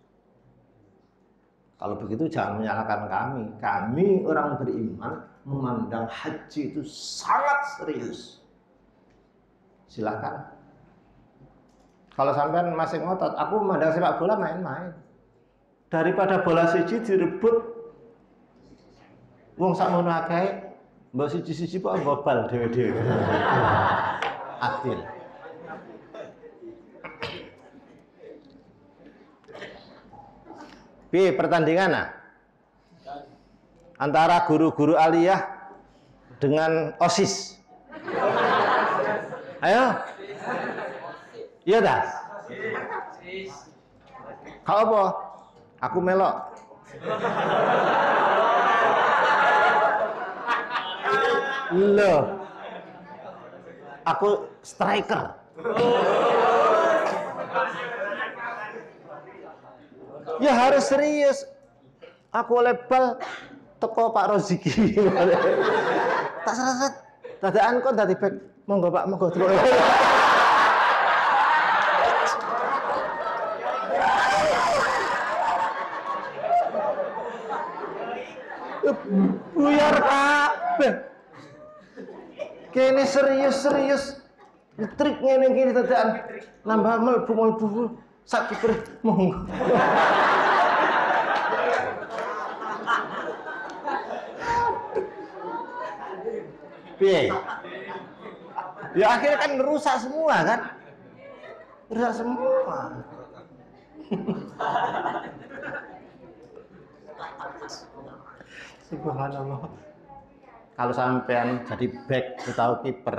Kalau begitu jangan menyalahkan kami. Kami orang beriman memandang haji itu sangat serius. Silakan. Kalau sampean masih ngotot, aku memandang sepak bola main-main. Daripada bola siji direbut wong sakmono akeh, mbok siji-siji kok bobal dhewe-dhewe. Adil. Piye pertandingan antara guru-guru aliyah dengan OSIS? Ayo. Iya dah. Kau apa? Aku melok. Loh. Aku striker. Ya harus serius. Aku oleh bal teko Pak Roziki. Tak seret. Dadaan kok dadi back. Monggo Pak, monggo. Buyar kabeh. Kene serius. Trik ngene iki dadaan. Nambah mlebu. Sak kiper monggo. Piye? Ya akhirnya kan rusak semua kan? Rusak semua. Subhanallah. Kalau sampean jadi back atau kiper,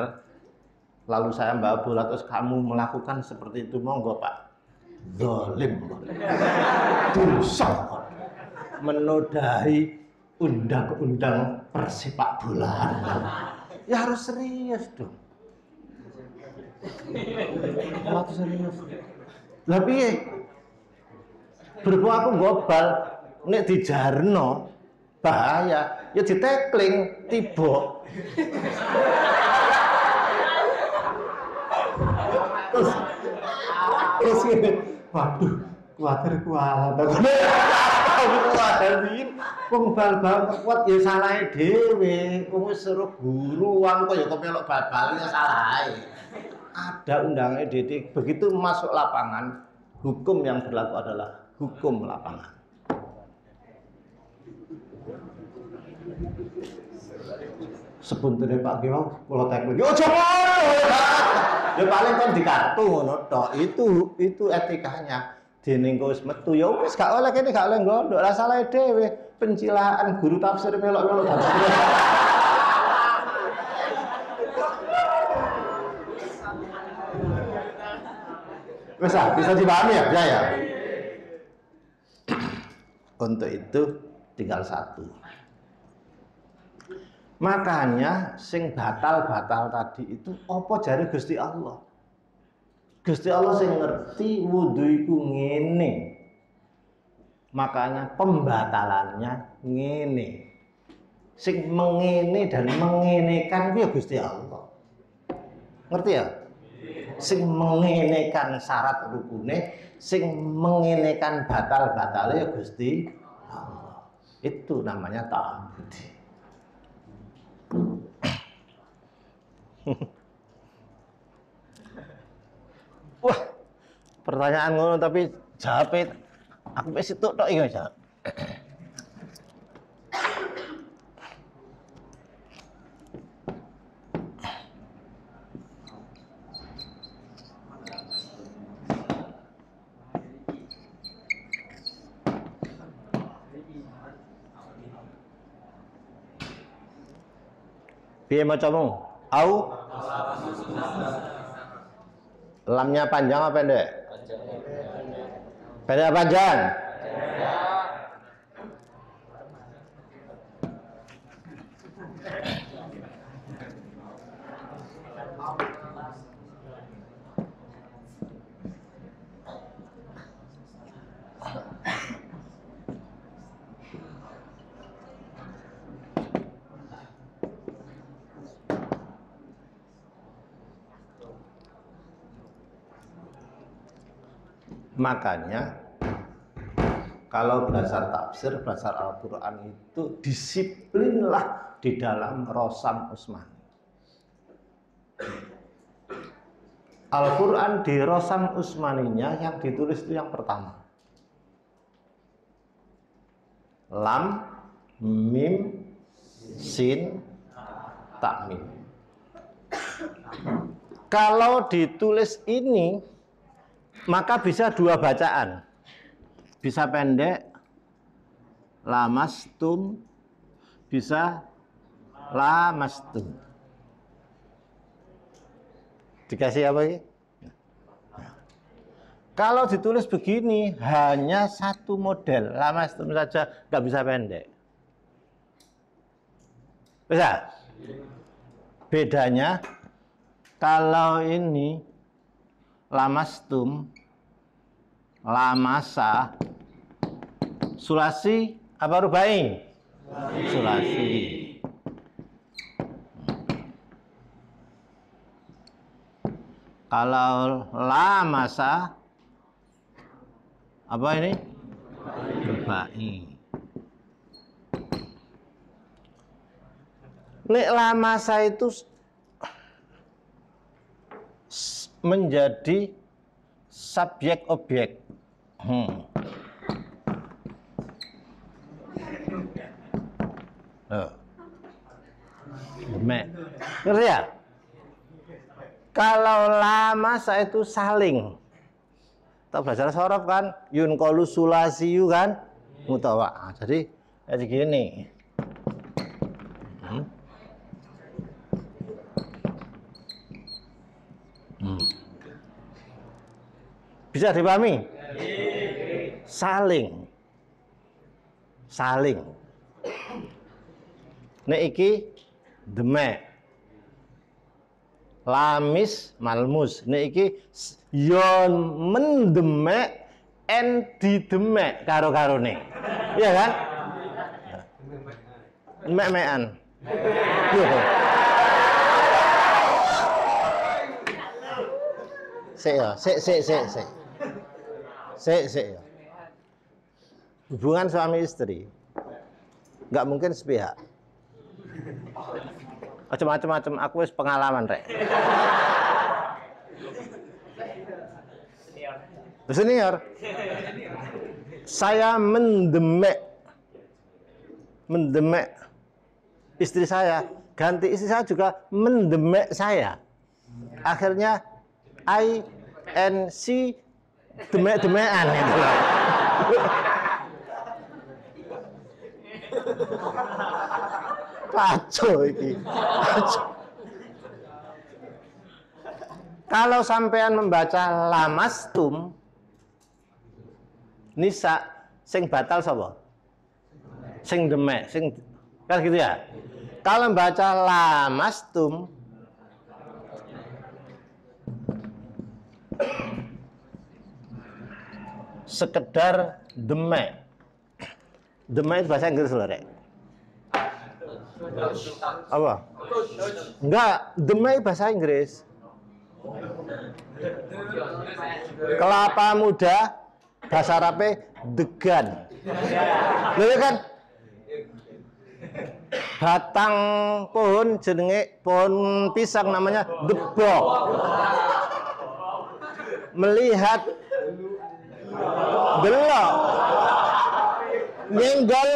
lalu saya bawa bola terus kamu melakukan seperti itu, monggo Pak. Zalim. Dosa. Menodai undang-undang persepak bolaan. Ya harus serius dong. Harus serius. Lah piye? Berhubung aku gobal, nek dijarno bahaya, ya ditekling tiba. Terus gini, waduh, kuatir kualat. Wong bal-bal kuat ya salahe dhewe. Wong wis suruh buruan kok ya kepelok bal-bal ya salahe. Ada undangnya Didik. Begitu masuk lapangan, hukum yang berlaku adalah hukum lapangan. Sebuntune Pak Kiwau kula teknik. Yo aja ya paling kan di kartu ngono tok. Itu etikanya. Dene engko wis metu ya wis gak oleh kene gak oleh gondok. Lah salahe dhewe. Pencilaan guru tafsir melok-melok tafsir. Bisa dipahami ya? Ya. Untuk itu tinggal satu. Makanya sing batal-batal tadi itu apa jare Gusti Allah. Gusti Allah sing ngerti wudu iku ngene. Makanya pembatalannya ngene. Sing mengene dan mengenekan itu ya Gusti Allah. Ngerti ya? Sing mengenekan syarat rukune, sing mengenekan batal-batale ya Gusti Allah. Itu namanya ta'abbudi. Wah, pertanyaan ngono tapi jawabnya aku wis itu tok iki jawab. Piye macamu? Au? Lamnya panjang apa pendek? Pendek apa panjang? Makanya kalau belajar tafsir, belajar Al-Quran itu disiplinlah di dalam Rosam Usmani. Al-Quran di Rosam Usmaninya yang ditulis itu yang pertama. Lam, Mim, Sin, Tak, Mim. Kalau ditulis ini, maka bisa dua bacaan. Bisa pendek, lamastum, bisa lamastum. Dikasih apa ini? Kalau ditulis begini, hanya satu model, lamastum saja, nggak bisa pendek. Bisa? Bedanya, kalau ini lamastum, lamasa, sulasi apa rubai? Sulasi. Kalau lamasa apa ini? Rubai. Nek lamasa itu menjadi subjek objek. Ngerti ya? Kalau lama saya itu saling. Kita belajar sorof kan, yun kolu sulasiyu kan, mutawa. Jadi gini. Bisa dipahami? Saling. Nek iki demek. lamis malmus niki yon mendemek en didemek karo-karone. Iya kan? Mek-mekan. Sik ya, sik ya. Hubungan suami istri nggak mungkin sepihak. Macam-macam aku wis pengalaman rek. Senior. Saya mendemek istri saya, ganti istri saya juga mendemek saya. Akhirnya INC demek-demekan itu. Kacau iki. Kalau sampean membaca lamastum nisa sing batal sapa? Sing demek, sing kan gitu ya. Kalau membaca lamastum sekedar demek. Demek itu bahasa Inggris loh, Rek. Apa? Enggak, demek bahasa Inggris. Kelapa muda bahasa Arabnya degan. Lha kan? Batang pohon jenenge pohon pisang namanya debok. Melihat delok nyenggol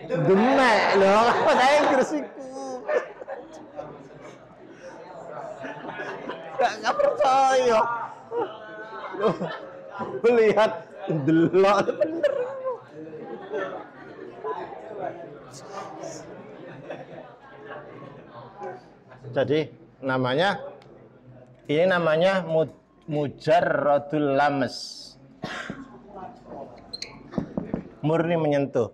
demek loh, bahasa Inggris iku. Gak percaya. Melihat delok bener. Jadi ini namanya mujarradul lames. Murni menyentuh.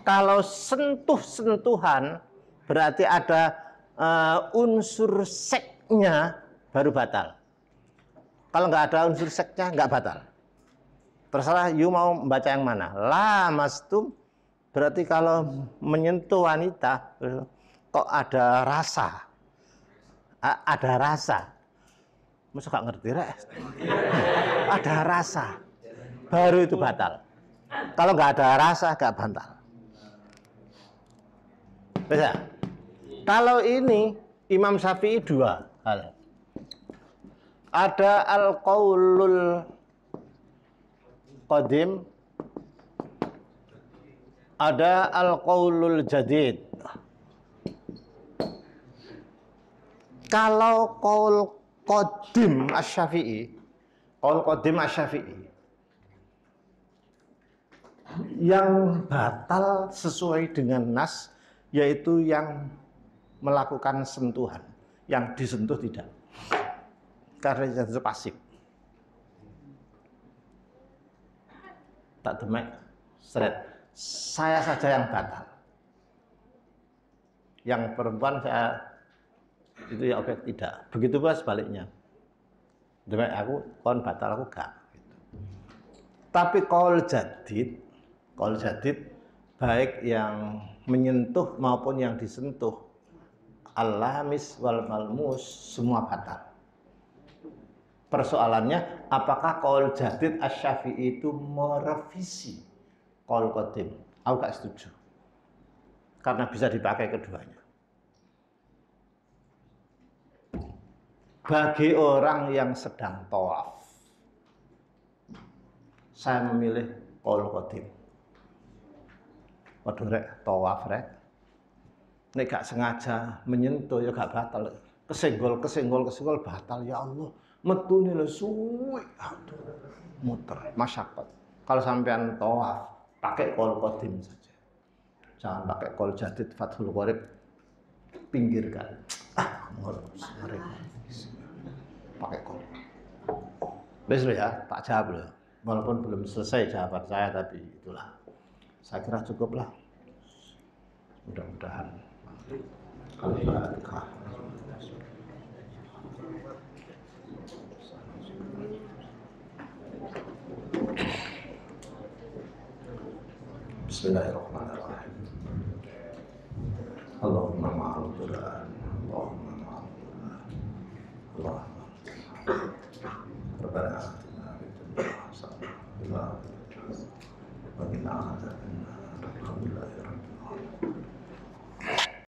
Kalau sentuh-sentuhan berarti ada unsur seksnya baru batal. Kalau nggak ada unsur seksnya nggak batal. Terserah you mau membaca yang mana. Lamastum berarti kalau menyentuh wanita kok ada rasa. Ada rasa. Masa gak ngerti rek? Ada rasa. Baru itu batal. Kalau nggak ada rasa nggak batal. Bisa? Kalau ini Imam Syafi'i dua hal. Ada al-qaulul qadim, ada al-qaulul jadid. Kalau qaul qadim asy-Syafi'i, yang batal sesuai dengan nas yaitu yang melakukan sentuhan, yang disentuh tidak. Karena itu pasif. Tak demek, seret. Saya saja yang batal. Yang perempuan saya itu ya objek tidak. Begitu pula sebaliknya. Demek aku, kon batal aku gak. Tapi qaul jadid baik yang menyentuh maupun yang disentuh, al-lamis wal malmus semua batal. Persoalannya, apakah qaul jadid asy-Syafi'i itu merevisi qaul qadim? Aku gak setuju. Karena bisa dipakai keduanya. Bagi orang yang sedang tawaf, saya memilih qaul qadim. Waduh rek, tawaf rek. Nek gak sengaja menyentuh ya gak batal. Kesenggol batal ya Allah. Metune lho suwi, aduh, muter, masyaqqat. Kalau sampean tawaf, pakai qaul qadim saja. Jangan pakai qaul jadid Fathul Qorib, pinggirkan. Ngeri. Pakai qaul. Wis ya, tak jawab lho. Walaupun belum selesai jawaban saya, tapi itulah. Saya kira cukuplah. Mudah-mudahan. Kalau Bismillahirrahmanirrahim. Allahumma ma'al Quran, Allahumma ma'al Quran, Allahumma Rabbana atina fid dunya hasanah wa fil akhirati hasanah wa qina adzabannar. Alhamdulillahirabbil alamin.